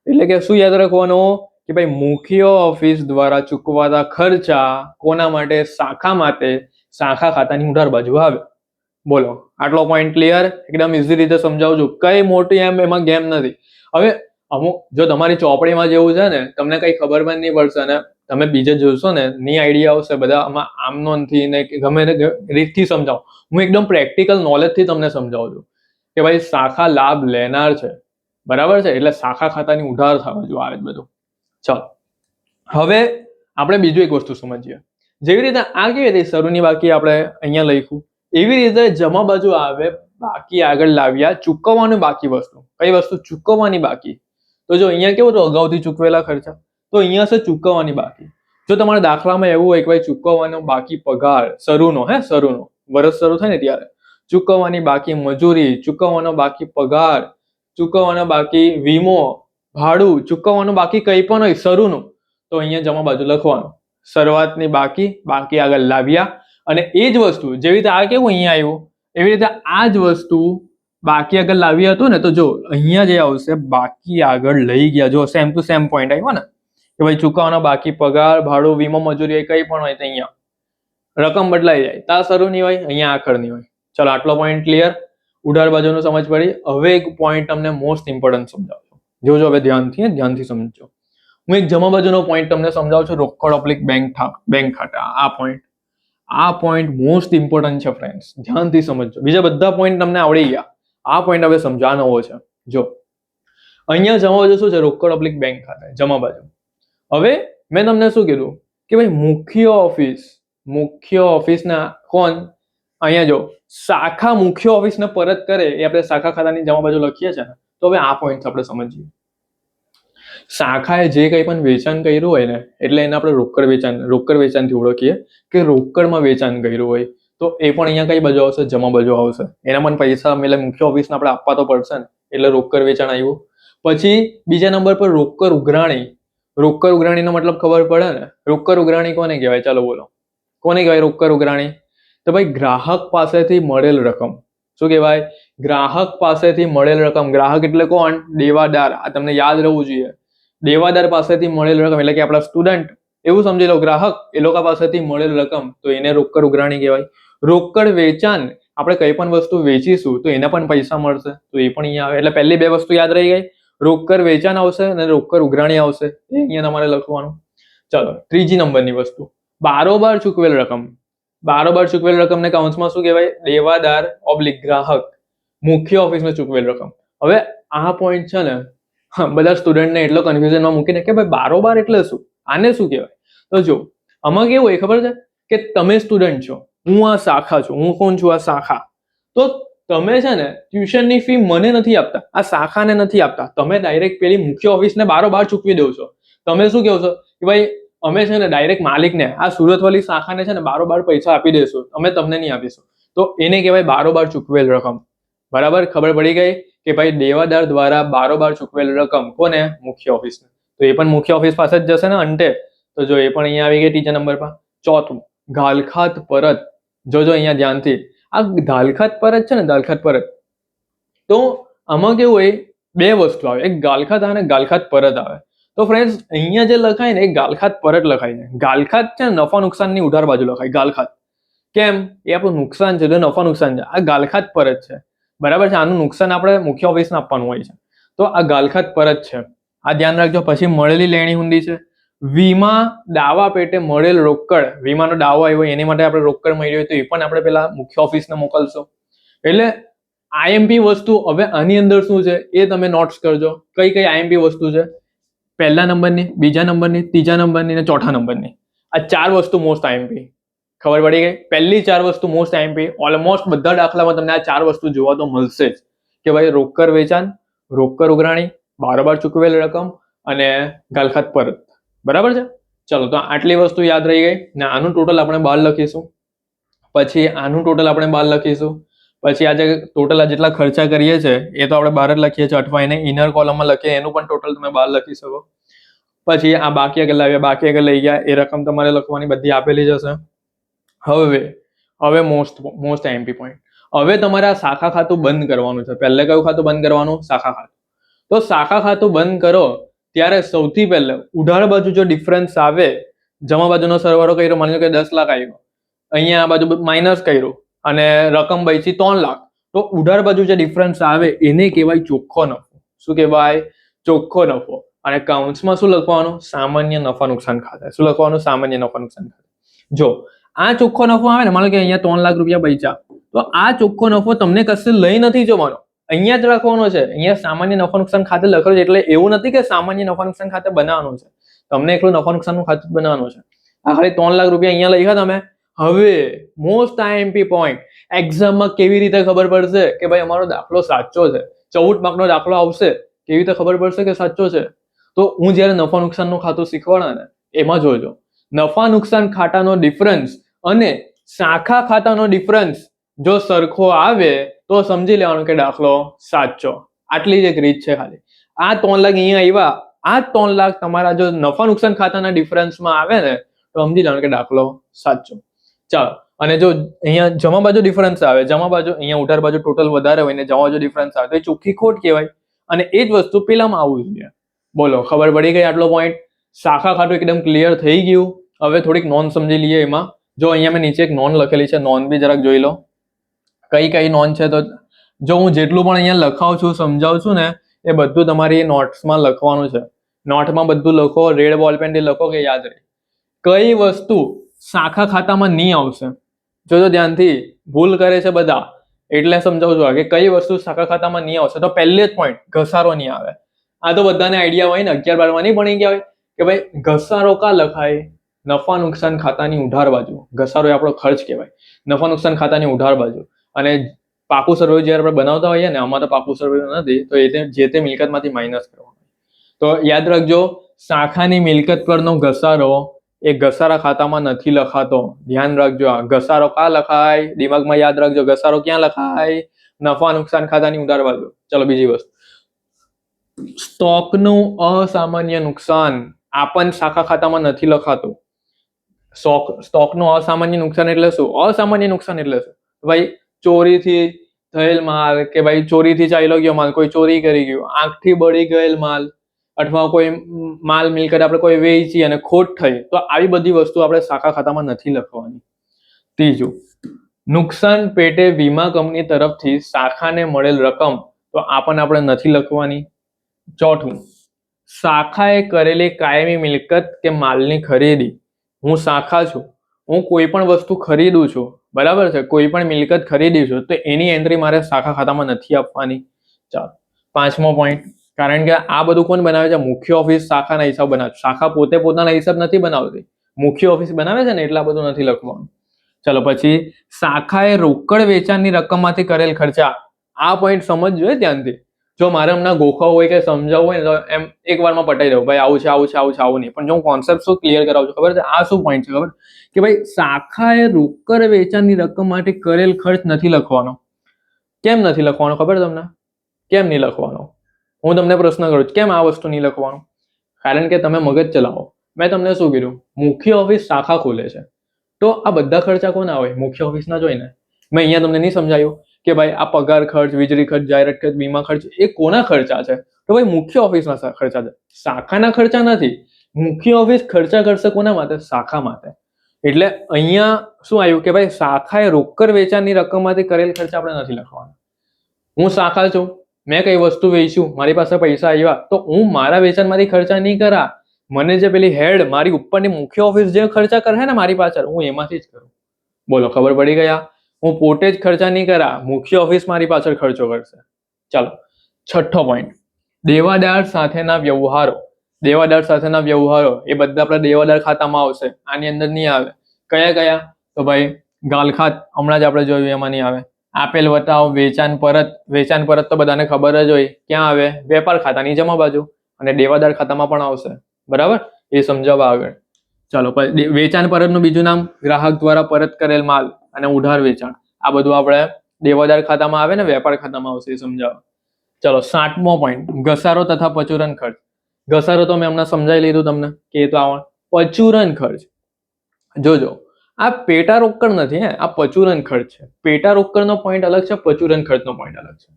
એટલે કે શું યાદ રાખવાનું? કે ભાઈ મુખ્ય ઓફિસ દ્વારા ચૂકવાતા ખર્ચા કોના માટે? શાખા માટે. શાખા ખાતાની ઉધાર બાજુ આવે. બોલો આટલો પોઈન્ટ ક્લિયર? એકદમ ઇઝી રીતે સમજાવું છું, કઈ મોટી એમાં ગેમ નથી. હવે અમુક જો તમારી ચોપડીમાં જેવું છે ને, તમને કઈ ખબર પણ નહીં પડશે ને, તમે બીજે જોશો ને ની આઈડિયા આવશે બધા આમાં આમનો નથી ને ગમે રીતથી સમજાવો. હું એકદમ પ્રેક્ટિકલ નોલેજથી તમને સમજાવું છું કે ભાઈ શાખા લાભ લેનાર છે, બરાબર છે? એટલે શાખા ખાતાની ઉધાર થવા જો આવે બધું. ચાલો હવે આપણે બીજું એક વસ્તુ સમજીએ. જેવી રીતે આ કેવી રીતે શરૂની બાકી આપણે અહીંયા લખ્યું, એવી રીતે જમા બાજુ આવે બાકી આગળ લાવ્યા ચૂકવવાનું બાકી વસ્તુ. કઈ વસ્તુ? ચૂકવવાની બાકી. તો જો અહીંયા કેવું તો અગાઉથી ચૂકવેલા ખર્ચા, તો અહીંયા છે ચૂકવવાની બાકી. જો તમારા દાખલામાં એવું હોય કે ભાઈ ચૂકવવાનો બાકી પગાર શરૂનો, વર્ષ શરૂ થાય ને ત્યારે ચૂકવવાની બાકી મજૂરી, ચૂકવવાનો બાકી પગાર, ચૂકવવાનો બાકી વીમો, ભાડું, ચૂકવવાનું બાકી કંઈ પણ હોય શરૂનું, તો અહીંયા જમા બાજુ લખવાનું શરૂઆતની બાકી આગળ લાવ્યા. અને એ જ વસ્તુ જેવી રીતે આ કેવું અહીંયા આવ્યું, એવી રીતે આ જ વસ્તુ બાકી આગળ લાવ્યા હતું ને, તો જો અહીંયા જે આવશે બાકી આગળ લઈ ગયા. જો સેમ ટુ સેમ પોઈન્ટ આવ્યો ને કે ભાઈ ચૂકવવાનો બાકી પગાર, ભાડું, વીમો, મજૂરી કંઈ પણ હોય તો અહીંયા રકમ બદલાઈ જાય. તા શરૂની હોય, અહીંયા આખરની હોય. ચલો આટલો પોઈન્ટ ક્લિયર? ઉધાર બાજુનું સમજ પડી. હવે એક પોઈન્ટ તમને મોસ્ટ ઇમ્પોર્ટન્ટ સમજાવું. જોજો હવે ધ્યાનથી સમજો. હું એક જમા બાજુનો પોઈન્ટ તમને સમજાવું છું, રોકડ/બેંક ખાતા. આ પોઈન્ટ મોસ્ટ ઇમ્પોર્ટન્ટ છે ફ્રેન્ડ્સ, ધ્યાનથી સમજો. બીજા બધા પોઈન્ટ તમને આવડી ગયા, આ પોઈન્ટ હવે સમજા નવો છે. જો અહીંયા જમા બાજુ શું છે? રોકડ/બેંક ખાતા જમા બાજુ. હવે મેં તમને શું કીધું કે ભાઈ મુખ્ય ઓફિસના કોણ? અહીંયા જો શાખા મુખ્ય ઓફિસને પરત કરે એ આપણે શાખા ખાતાની જમા બાજુ લખીએ છીએ ને. તો હવે આ પોઈન્ટ આપણે સમજીએ. શાખાએ જે કંઈ પણ વેચાણ કર્યું હોય ને, એટલે એને આપણે રોકડ વેચાણથી ઓળખીએ કે રોકડમાં વેચાણ કર્યું હોય, તો એ પણ અહીંયા કઈ બાજુ આવશે? જમા બાજુ આવશે. એના પણ પૈસા એટલે મુખ્ય ઓફિસને આપણે આપવા તો પડશે ને, એટલે રોકડ વેચાણ આવ્યું. પછી બીજા નંબર પર રોકડ ઉઘરાણી. રોકડ ઉઘરાણીનો મતલબ ખબર પડે ને? રોકડ ઉઘરાણી કોને કહેવાય? ચાલો બોલો, કોને કહેવાય રોકડ ઉઘરાણી? તો ભાઈ ગ્રાહક પાસેથી મળેલ રકમ. શું કહેવાય? ગ્રાહક પાસેથી મળેલ રકમ. ગ્રાહક એટલે કોણ? દેવાદાર. આ તમને યાદ રહેવું જોઈએ. દેવાદાર પાસેથી મળેલ રકમ એટલે કે આપણા સ્ટુડન્ટ, એવું સમજી લો. ગ્રાહક એ લોકો પાસેથી મળેલ રકમ, તો એને રોકડ ઉઘરાણી કહેવાય. રોકડ વેચાણ, આપણે કઈ પણ વસ્તુ વેચીશું તો એને પણ પૈસા મળશે, તો એ પણ અહીંયા આવે. એટલે પહેલી બે વસ્તુ યાદ રહી ગઈ, રોકડ વેચાણ આવશે અને રોકડ ઉઘરાણી આવશે. એ અહીંયા તમારે લખવાનું. ચલો ત્રીજી નંબરની વસ્તુ, બારોબાર ચૂકવેલ રકમ. બારોબાર ચૂકવેલ રકમને કાઉન્સમાં શું કહેવાય? દેવાદાર/ગ્રાહક મુખ્ય ઓફિસમાં ચૂકવેલ રકમ. હવે આ પોઈન્ટ છે ને બધા સ્ટુડન્ટને એટલો કન્ફ્યુઝનમાં મૂકીને કે ભાઈ બારોબાર એટલે શું, આને શું કહેવાય? તો જો આમાં કેવું હોય ખબર છે કે તમે સ્ટુડન્ટ છો, હું આ શાખા છું. હું કોણ છું? આ શાખા. તો તમે છે ને ટ્યુશનની ફી મને નથી આપતા, આ શાખાને નથી આપતા, તમે ડાયરેક્ટ પેલી મુખ્ય ઓફિસને બારોબાર ચૂકવી દો છો. તમે શું કહો છો કે ભાઈ અમે છે ને ડાયરેક્ટ માલિકને, આ સુરતવાળી શાખાને છે ને બારોબાર પૈસા આપી દેશું, અમે તમને નહીં આપીશું. તો એને કહેવાય બારોબાર ચૂકવેલ રકમ. બરાબર, ખબર પડી ગઈ કે ભાઈ દેવાદાર દ્વારા બારોબાર ચૂકવેલ રકમ કોને? મુખ્ય ઓફિસને. તો એ પણ મુખ્ય ઓફિસ પાસે જ જશે ને અંતે. તો જો એ પણ અહીંયા આવી ગઈ ત્રીજા નંબર પર. ચોથું, ગાલખાત પરત. જોજો અહીંયા ધ્યાનથી, આ ગાલખાત પરત છે ને, ગાલખાત પરત, તો આમાં કેવું હોય, બે વસ્તુ આવે, એક ગાલખાત આવે ને ગાલખાત પરત આવે. તો ફ્રેન્ડ્સ અહીંયા જે લખાય ને એ ગાલખાત પરત લખાય છે. ગાલખાત છે ને નફા નુકસાનની ઉધાર બાજુ લખાય, ગાલખાત. કેમ? એ આપણું નુકસાન છે, તો નફા નુકસાન છે. આ ગાલખાત પરત છે, બરાબર છે. આનું નુકસાન આપણે મુખ્ય ઓફિસને આપવાનું હોય છે. તો આ ગાલખાત પરત છે, આ ધ્યાન રાખજો. પછી મળેલી લેણી હુંડી છે. વીમા દાવા પેટે મળેલ રોકડ, વીમાનો દાવો આવ્યો એની માટે આપણે રોકડ મળી હોય તો એ પણ આપણે પેલા મુખ્ય ઓફિસને મોકલશો. એટલે આઈએમપી વસ્તુ. હવે આની અંદર શું છે એ તમે નોટ્સ કરજો. કઈ કઈ આઈએમપી વસ્તુ છે? પહેલા નંબરની, બીજા નંબરની, ત્રીજા નંબરની અને ચોથા નંબરની. આ 4 વસ્તુ મોસ્ટ આઈએમપી. ખબર પડી ગઈ? પહેલી 4 વસ્તુ મોસ્ટ આઈએમપી. ઓલમોસ્ટ બધા દાખલામાં તમને આ 4 વસ્તુ જોવા તો મળશે જ કે ભાઈ રોકડ વેચાણ, રોકડ ઉઘરાણી, બારોબાર ચૂકવેલ રકમ અને ગાલખાત પરત. બરાબર છે. ચલો, તો આટલી વસ્તુ યાદ રહી ગઈ ને. આનું ટોટલ આપણે બહાર લખીશું. પછી આનું ટોટલ આપણે બહાર લખીશું. પછી આજે ટોટલ જેટલા ખર્ચા કરીએ છીએ એ તો આપણે બહાર જ લખીએ છીએ, અથવા એને ઇનર કોલમમાં લખીએ, એનું પણ ટોટલ તમે બહાર લખી શકો. પછી આ બાકી આગળ લાવ્યા, બાકી આગળ લઈ ગયા, એ રકમ તમારે લખવાની બધી આપેલી જ હશે. હવે મોસ્ટ આઈએમપી પોઈન્ટ. હવે તમારે આ શાખા ખાતું બંધ કરવાનું છે. પહેલે કયું ખાતું બંધ કરવાનું? શાખા ખાતું. તો શાખા ખાતું બંધ કરો ત્યારે સૌથી પહેલા ઉધાર બાજુ જો ડિફરન્સ આવે, જમા બાજુનો સરવાળો કર્યો, માની લો કે 10 લાખ આવ્યો, અહીંયા આ બાજુ માઇનસ કર્યું અને રકમ બચી 3 લાખ, તો ઉધાર બાજુ જે ડિફરન્સ આવે એને કહેવાય ચોખ્ખો નફો. શું કહેવાય? ચોખ્ખો નફો. અને કાઉન્ટ્સમાં શું લખવાનું? સામાન્ય નફા નુકસાન ખાતે. શું લખવાનું? સામાન્ય નફા નુકસાન ખાતે. જો આ ચોખ્ખો નફો આવે ને, માનો કે અહીંયા 3 લાખ રૂપિયા બચ્યા, તો આ ચોખ્ખો નફો તમને કશે લઈ નથી જવાનો, અહીંયા જ રાખવાનો છે. અહીંયા સામાન્ય નફા નુકસાન ખાતે લખેલું છે, એટલે એવું નથી કે સામાન્ય નફા નુકસાન ખાતે બનાવવાનું છે. તમને એકલું નફા નુકસાનનું ખાતું બનાવવાનું છે. આ ખાલી 3 લાખ રૂપિયા અહીંયા લખ્યા તમે. હવે મોસ્ટ આઈએમપી પોઈન્ટ, એક્ઝામમાં કેવી રીતે ખબર પડશે કે ભાઈ અમારો દાખલો સાચો છે? 14 માર્કનો દાખલો આવશે, કેવી રીતે ખબર પડશે કે સાચો છે? તો હું જ્યારે નફા નુકસાનનું ખાતું શીખવાડા ને એમાં જોજો, નફા નુકસાન ખાતાનો ડિફરન્સ અને શાખા ખાતાનો ડિફરન્સ જો સરખો આવે તો સમજી લેવાનું કે દાખલો સાચો. આટલી જ એક રીત છે ખાલી. આ 3 લાખ અહીંયા આવ્યા, આ 3 લાખ તમારા જો નફા નુકસાન ખાતાના ડિફરન્સમાં આવે ને તો સમજી લેવાનું કે દાખલો સાચો. ચાલો, અને જો અહીંયા જમા બાજુ ડિફરન્સ આવે, જમા બાજુ અહીંયા ઉધાર બાજુ ટોટલ વધારે હોય ને જમા બાજુ ડિફરન્સ આવે તો એ ચોખ્ખી ખોટ કહેવાય. અને એ જ વસ્તુ પેલામાં આવવું જોઈએ. બોલો, ખબર પડી ગઈ આટલો પોઈન્ટ? શાખા ખાતું એકદમ ક્લિયર થઈ ગયું. હવે થોડીક નોંધ સમજી લઈએ એમાં. જો અહીંયા મેં નીચે એક નોંધ લખેલી છે, નોંધ બી જરાક જોઈ લો. કઈ નોંધ છે? તો જો હું જેટલું પણ અહીંયા લખાવું છું, સમજાવું છું ને, એ બધું તમારી નોટ્સમાં લખવાનું છે. નોટમાં બધું લખો, રેડ બોલપેનથી લખો કે યાદ રહે. કઈ વસ્તુ શાખા ખાતામાં નહીં આવશે? જોજો ધ્યાનથી, ભૂલ કરે છે બધા, એટલે સમજાવું છું કે કઈ વસ્તુ શાખા ખાતામાં નહીં આવશે. તો પહેલે જ પોઈન્ટ, ઘસારો નહીં આવે. આ તો બધાને આઈડિયા હોય ને, 11 12 માં નહીં ભણી ગયા હોય કે ભાઈ ઘસારો કા લખાય? નફા નુકસાન ખાતાની ઉધાર બાજુ. ઘસારો એ આપણો ખર્ચ કહેવાય, નફા નુકસાન ખાતાની ઉધાર બાજુ. અને પાકું સર્વે જ્યારે આપણે બનાવતા હોઈએ ને, આમાં તો પાકું સર્વે નથી, તો એ જે તે મિલકતમાંથી માઇનસ કરવાનું. તો યાદ રાખજો, શાખાની મિલકત પરનો ઘસારો એ ઘસારા ખાતામાં નથી લખાતો. ધ્યાન રાખજો. આ ઘસારો કા લખાય? દિમાગમાં યાદ રાખજો, ઘસારો ક્યાં લખાય? નફા નુકસાન ખાતાની ઉધાર બાજુ. ચલો, બીજી વસ્તુ, સ્ટોકનું અસામાન્ય નુકસાન આ પણ શાખા ખાતામાં નથી લખાતું. સ્ટોકનું અસામાન્ય નુકસાન એટલે શું? અસામાન્ય નુકસાન એટલે શું? ભાઈ ચોરીથી થયેલ માલ, કે ભાઈ ચોરીથી ચાલ્યો ગયો માલ, કોઈ ચોરી કરી ગયું, આંખથી બળી ગયેલ માલ, અથવા કોઈ માલ મિલકત આપણે કોઈ વેચી અને ખોટ થઈ, તો આવી બધી વસ્તુ આપણે શાખા ખાતામાં નથી લખવાની. ત્રીજું, નુકસાન પેટે વીમા કંપની તરફથી શાખાને મળેલ રકમ, તો આ પણ આપણે નથી લખવાની. ચોથું, શાખાએ કરેલી કાયમી મિલકત કે માલની ખરીદી. હું શાખા છું, હું કોઈ પણ વસ્તુ ખરીદું છું, બરાબર છે, કોઈ પણ મિલકત ખરીદી છું, તો એની એન્ટ્રી મારે શાખા ખાતામાં નથી આપવાની. ચાલો, 5મો પોઈન્ટ, કારણ કે આ બધું કોણ બનાવે છે? મુખ્ય ઓફિસ શાખાના હિસાબ બનાવે. શાખા પોતે પોતાના હિસાબ નથી બનાવતી, મુખ્ય ઓફિસ બનાવે છે ને, એટલા બધું નથી લખવાનું. ચલો, પછી શાખાએ રોકડ વેચાણની રકમમાંથી કરેલ ખર્ચા. આ પોઈન્ટ સમજજો ધ્યાનથી. જો મારે હમણાં ગોખવા હોય કે સમજાવવું હોય ને તો એમ એક વારમાં પટાઈ દઉં, ભાઈ આવું છે આવું છે આવું છે આવું નહીં. પણ જો હું કોન્સેપ્ટ શું ક્લિયર કરાવું છું ખબર છે, આ શું પોઈન્ટ છે ખબર કે ભાઈ શાખાએ રોકડ વેચાણની રકમ માટે કરેલ ખર્ચ નથી લખવાનો. કેમ નથી લખવાનો ખબર તમને? કેમ નહીં લખવાનો? હું તમને પ્રશ્ન કરું છું, કેમ આ વસ્તુ નહીં લખવાનું? કારણ કે તમે મગજ ચલાવો. મેં તમને શું કીધું, મુખ્ય ઓફિસ શાખા ખોલે છે તો આ બધા ખર્ચા કોના હોય? મુખ્ય ઓફિસના જોઈને. મેં અહીંયા તમને નહીં સમજાયું કે ભાઈ આ પગાર ખર્ચ, વીજળી ખર્ચ, જાહેરાત ખર્ચ, વીમા ખર્ચ એ કોના ખર્ચા છે? તો ભાઈ મુખ્ય ઓફિસના ખર્ચા છે, શાખાના ખર્ચા નથી. મુખ્ય ઓફિસ ખર્ચા કરશે કોના માટે? શાખા માટે. એટલે અહીંયા શું આવ્યું કે ભાઈ શાખાએ રોકડ વેચાણની રકમમાંથી કરેલ ખર્ચ આપણે નથી લખવાના. હું શાખા છું, મેં કઈ વસ્તુ વેચ્યું, મારી પાસે પૈસા આવ્યા, તો હું મારા વેચાણમાંથી ખર્ચા નહીં કરા. મને જે પેલી હેડ મારી ઉપરની મુખ્ય ઓફિસ જે ખર્ચા કરે ને મારી પાછળ, હું એમાંથી જ કરું. બોલો, ખબર પડી ગયા? હું પોતે જ ખર્ચા નહીં કરા, મુખ્ય ઓફિસ મારી પાછળ ખર્ચો કરશે. ચાલો, છઠ્ઠો પોઈન્ટ, દેવાદાર સાથેના વ્યવહારો. દેવાદાર સાથેના વ્યવહારો એ બધા આપણા દેવાદાર ખાતામાં આવશે, આની અંદર નહીં આવે. કયા કયા? તો ભાઈ ગાલખાત હમણાં જ આપણે જોયું એમાં નહીં આવે. આપેલ વટાવ, વેચાણ પરત તો બધાને ખબર જ હોય. ક્યાં આવે? વેપાર ખાતાની જમા બાજુ. અને દેવાદાર ખાતામાં પણ આવશે. બરાબર, એ સમજાવવા આગળ. ચાલો, વેચાણ પરતનું બીજું નામ ગ્રાહક દ્વારા પરત કરેલ માલ અને ઉધાર વેચાણ. આ બધું આપણે દેવાદાર ખાતામાં આવે ને વેપાર ખાતામાં આવશે, એ સમજાવવા. ચલો, 7મો પોઈન્ટ, ઘસારો તથા પચુરન ખર્ચ. ઘસારો તો મેં હમણાં સમજાવી લીધું તમને કે એ તો આવડ. પચુરન ખર્ચ જોજો, આ પેટા રોકડ નથી, આ પચુરન ખર્ચ છે. પેટા રોકડનો પોઈન્ટ અલગ છે, પચુરન ખર્ચનો પોઈન્ટ અલગ છે.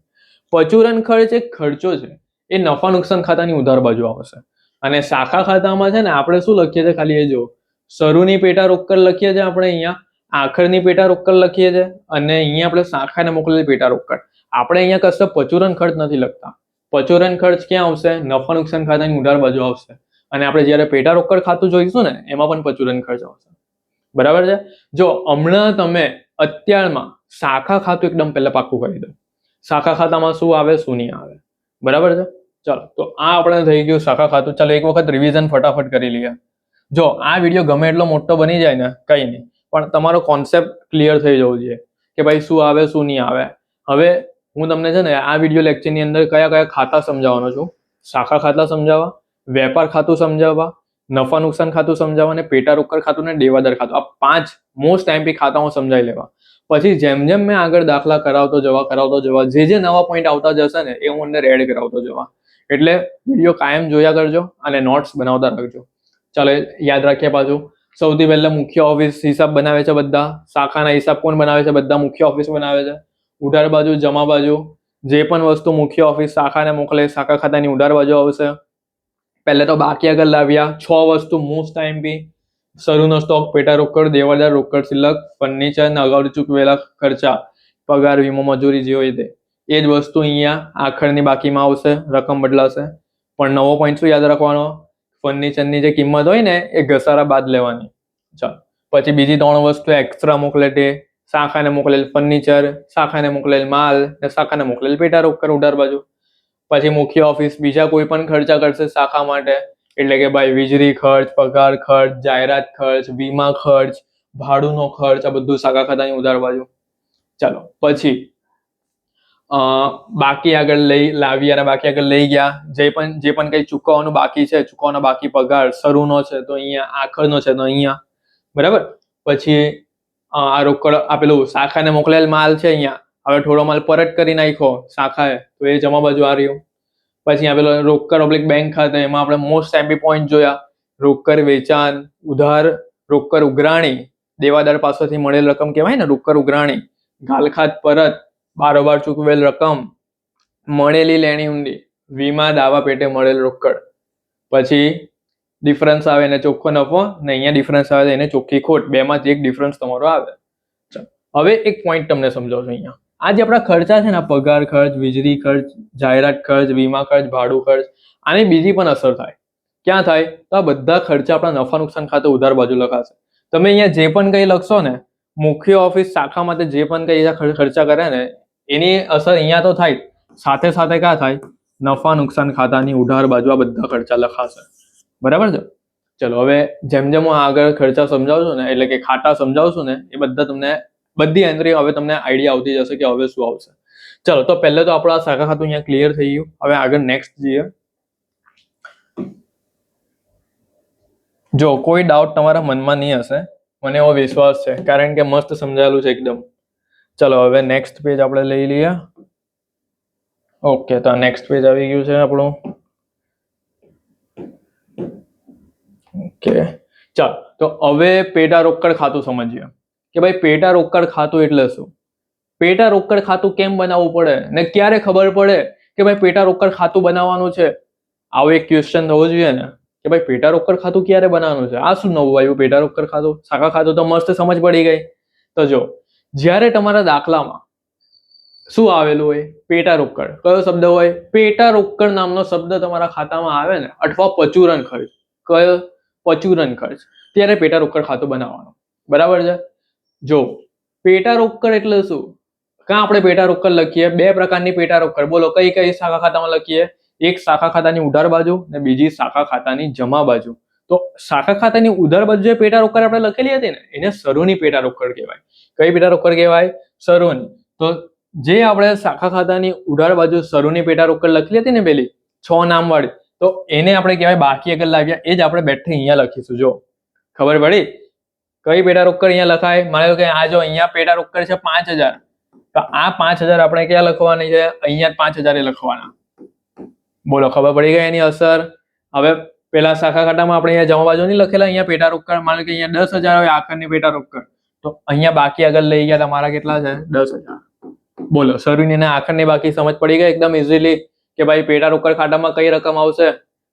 પચુરન ખર્ચ એક ખર્ચો છે, એ નફા નુકસાન ખાતાની ઉધાર બાજુ આવશે. અને શાખા ખાતામાં છે ને આપણે શું લખીએ છીએ ખાલી એ જો, શરૂની પેટા રોકડ લખીએ છીએ આપણે અહીંયા, આખરની પેટા રોકડ લખીએ છીએ, અને અહીંયા આપણે શાખાને મોકલેલી પેટા રોકડ. આપણે અહીંયા કશે પચુરન ખર્ચ નથી લખતા. પચુરન ખર્ચ ક્યાં આવશે? નફા નુકસાન ખાતાની ઉધાર બાજુ આવશે. અને આપણે જ્યારે પેટા રોકડ ખાતું જોઈશું ને એમાં પણ પચુરન ખર્ચ આવશે. બરાબર છે? જો હમણાં તમે અત્યારમાં શાખા ખાતું એકદમ પહેલા પાક્કું કરી દો. શાખા ખાતામાં શું આવે, શું નહીં આવે. બરાબર છે? ચાલો, તો આ આપણે થઈ ગયું શાખા ખાતું. ચાલો, એક વખત રિવિઝન ફટાફટ કરી લઈએ. જો આ વિડીયો ગમે એટલો મોટો બની જાય ને કંઈ નહીં, પણ તમારો કોન્સેપ્ટ ક્લિયર થઈ જવો જોઈએ કે ભાઈ શું આવે શું નહીં આવે. હવે હું તમને છે ને આ વિડીયો લેક્ચરની અંદર કયા કયા ખાતા સમજાવવાનો છું. શાખા ખાતા સમજાવવા, વેપાર ખાતું સમજાવવા, નફા નુકસાન ખાતું સમજાવવા, અને પેટા રોકડ ખાતું ને દેવાદાર ખાતું. આ 5 મોસ્ટ એમપી ખાતાઓ સમજાવી લેવા. પછી જેમ જેમ મેં આગળ દાખલા કરાવતો જવા જે નવા પોઈન્ટ આવતા જશે ને એ હું અંદર એડ કરાવતો જવા. એટલે વિડીયો કાયમ જોયા કરજો અને નોટ્સ બનાવતા રાખજો. ચાલો, યાદ રાખીએ પાછું. સૌથી પહેલા મુખ્ય ઓફિસ હિસાબ બનાવે છે બધા. શાખાના હિસાબ કોણ બનાવે છે? બધા મુખ્ય ઓફિસ બનાવે છે. ઉધાર બાજુ, જમા બાજુ, જે પણ વસ્તુ મુખ્ય ઓફિસ શાખાને મોકલે શાખા ખાતાની ઉધાર બાજુ આવશે. પહેલે તો બાકી આગળ લાવ્યા 6 વસ્તુ મોસ્ટ એમપી. શરૂનો સ્ટોક, પેટા રોકડ, દેવાદાર, રોકડ શિલ્લક, ફર્નિચર, અગાઉ ચૂકવેલા ખર્ચા, પગાર, વીમો, મજૂરી જે હોય તે. એ જ વસ્તુ અહીંયા આખરની બાકીમાં આવશે, રકમ બદલાશે. પણ નવો પોઈન્ટ શું યાદ રાખવાનો? ફર્નિચરની જે કિંમત હોય ને એ ઘસારા બાદ લેવાની. ચાલો, પછી બીજી 3 વસ્તુ એક્સ્ટ્રા મોકલે તે શાખાને મોકલેલ ફર્નિચર, શાખાને મોકલેલ માલ, ને શાખાને મોકલેલ પેટા રોકડ ઉધાર બાજુ. પછી મુખ્ય ઓફિસ બીજા કોઈ પણ ખર્ચા કરશે શાખા માટે, એટલે કે ભાઈ વીજળી ખર્ચ, પગાર ખર્ચ, જાહેરાત ખર્ચ, વીમા ખર્ચ, ભાડુનો ખર્ચ, આ બધું શાખા ખાતાની ઉધાર બાજુ. ચાલો, પછી બાકી આગળ લાવી અને બાકી આગળ લઈ ગયા. જે પણ કંઈ ચૂકવવાનું બાકી છે, ચૂકવવાનો બાકી પગાર શરૂનો છે તો અહીંયા, આખરનો છે તો અહીંયા. બરાબર? પછી આ રોકડ આપેલું શાખાને મોકલેલ માલ છે અહીંયા, હવે થોડો માલ પરત કરી નાખ્યો શાખાએ તો એ જમા બાજુ આ રહ્યું. પછી આપેલો રોકડ ઓબ્લિક બેંક ખાતે, એમાં આપણે મોસ્ટ એમપી પોઈન્ટ જોયા. રોકડ વેચાણ, ઉધાર, રોકડ ઉઘરાણી, દેવાદાર પાસેથી મળેલ રકમ કહેવાય ને રોકડ ઉઘરાણી, ગાલખાત પરત, બારોબાર ચૂકવેલ રકમ, મળેલી લેણી ઊંડી, વીમા દાવા પેટે મળેલ રોકડ. પછી ડિફરન્સ આવે એને ચોખ્ખો નફો, ને અહીંયા ડિફરન્સ આવે એને ચોખ્ખી ખોટ. બેમાંથી એક ડિફરન્સ તમારો આવે. હવે એક પોઈન્ટ તમને સમજાવું છું અહીંયા. આ જે આપણા ખર્ચા છે ને, પગાર ખર્ચ, વીજળી ખર્ચ, જાહેરાત ખર્ચ, વીમા ખર્ચ, ભાડું ખર્ચ, આની બીજી પણ અસર થાય. ક્યાં થાય? તો આ બધા ખર્ચા આપણા નફા નુકસાન ખાતે ઉધાર બાજુ લખાશે. તમે અહીંયા જે પણ કંઈ લખશો ને, મુખ્ય ઓફિસ શાખા માટે જે પણ કંઈ ખર્ચા કરે ને એની અસર અહીંયા તો થાય, સાથે સાથે ક્યાં થાય? નફા નુકસાન ખાતાની ઉધાર બાજુ આ બધા ખર્ચા લખાશે. બરાબર છે? ચલો, હવે જેમ જેમ હું આગળ ખર્ચા સમજાવું છું ને, એટલે કે ખાતા સમજાવશું ને, એ બધા તમને બધી એન્ટ્રી હવે તમને આઈડિયા આવતી જશે કે હવે શું આવશે. ચલો, તો પહેલે તો આપણું આ શાખા ખાતું અહીંયા ક્લિયર થઈ ગયું. હવે આગળ નેક્સ્ટ જઈએ. જો કોઈ ડાઉટ તમારા મનમાં નહીં હશે, મને એવો વિશ્વાસ છે, કારણ કે મસ્ત સમજાયેલું છે એકદમ. ચલો હવે નેક્સ્ટ પેજ આપણે લઈ લઈએ. ઓકે, તો આ નેક્સ્ટ પેજ આવી ગયું છે આપણું. ઓકે, ચાલો તો હવે પેટા રોકડ ખાતું સમજીએ કે ભાઈ પેટા રોકડ ખાતું એટલે શું, પેટા રોકડ ખાતું કેમ બનાવવું પડે ને ક્યારે ખબર પડે કે ભાઈ પેટા રોકડ ખાતું બનાવવાનું છે. આવો એક ક્વેશ્ચન થવો જોઈએ ને કે ભાઈ પેટા રોકડ ખાતું ક્યારે બનાવવાનું છે. આ શું નવું આવ્યું પેટા રોકડ ખાતું, શાખા ખાતું તો મસ્ત સમજ પડી ગઈ. તો જો જ્યારે તમારા દાખલામાં શું આવેલું હોય, પેટા રોકડ, કયો શબ્દ હોય, પેટા રોકડ નામનો શબ્દ તમારા ખાતામાં આવે ને, અથવા પચુરન ખર્ચ, કયો પચુરન ખર્ચ, ત્યારે પેટા રોકડ ખાતું બનાવવાનું. બરાબર છે. જો પેટા રોકડ એટલે શું, કાં આપણે પેટા રોકડ લખીએ, બે પ્રકારની પેટા રોકડ, બોલો કઈ કઈ શાખા ખાતામાં લખીએ. એક શાખા ખાતાની ઉધાર બાજુ ને બીજી શાખા ખાતાની જમા બાજુ. તો શાખા ખાતાની ઉધાર બાજુ જે પેટા રોકડ આપણે લખેલી હતી ને એને શરૂની પેટા રોકડ કહેવાય. કઈ પેટા રોકડ કહેવાય? શરૂની. તો જે આપણે શાખા ખાતાની ઉધાર બાજુ શરૂની પેટા રોકડ લખેલી હતી ને પેલી 6 નામ વાળી, તો એને આપણે કહેવાય બાકી આગળ લાવ્યા. એ જ આપણે બેઠે અહીંયા લખીશું. જો ખબર પડી કઈ પેટા રોકડ અહીંયા લખાય. માનો કે આ જો અહીંયા પેટા રોકડ છે 5000, તો આ 5000 આપણે ક્યાં લખવાની છે? અહીંયા 5000 લખવાના. બોલો ખબર પડી ગઈ એની અસર. હવે પેલા શાખા ખાતામાં આપણે અહીંયા જમા બાજુ નહીં લખેલા, અહીંયા પેટા રોકડ, માનો કે અહીંયા 10000 હોય આખરની પેટા રોકડ, તો અહીંયા બાકી આગળ લઈ ગયા તમારા કેટલા છે? 10000. બોલો શરૂની અને આખરની બાકી સમજ પડી ગઈ એકદમ ઇઝીલી કે ભાઈ પેટા રોકડ ખાતામાં કઈ રકમ આવશે.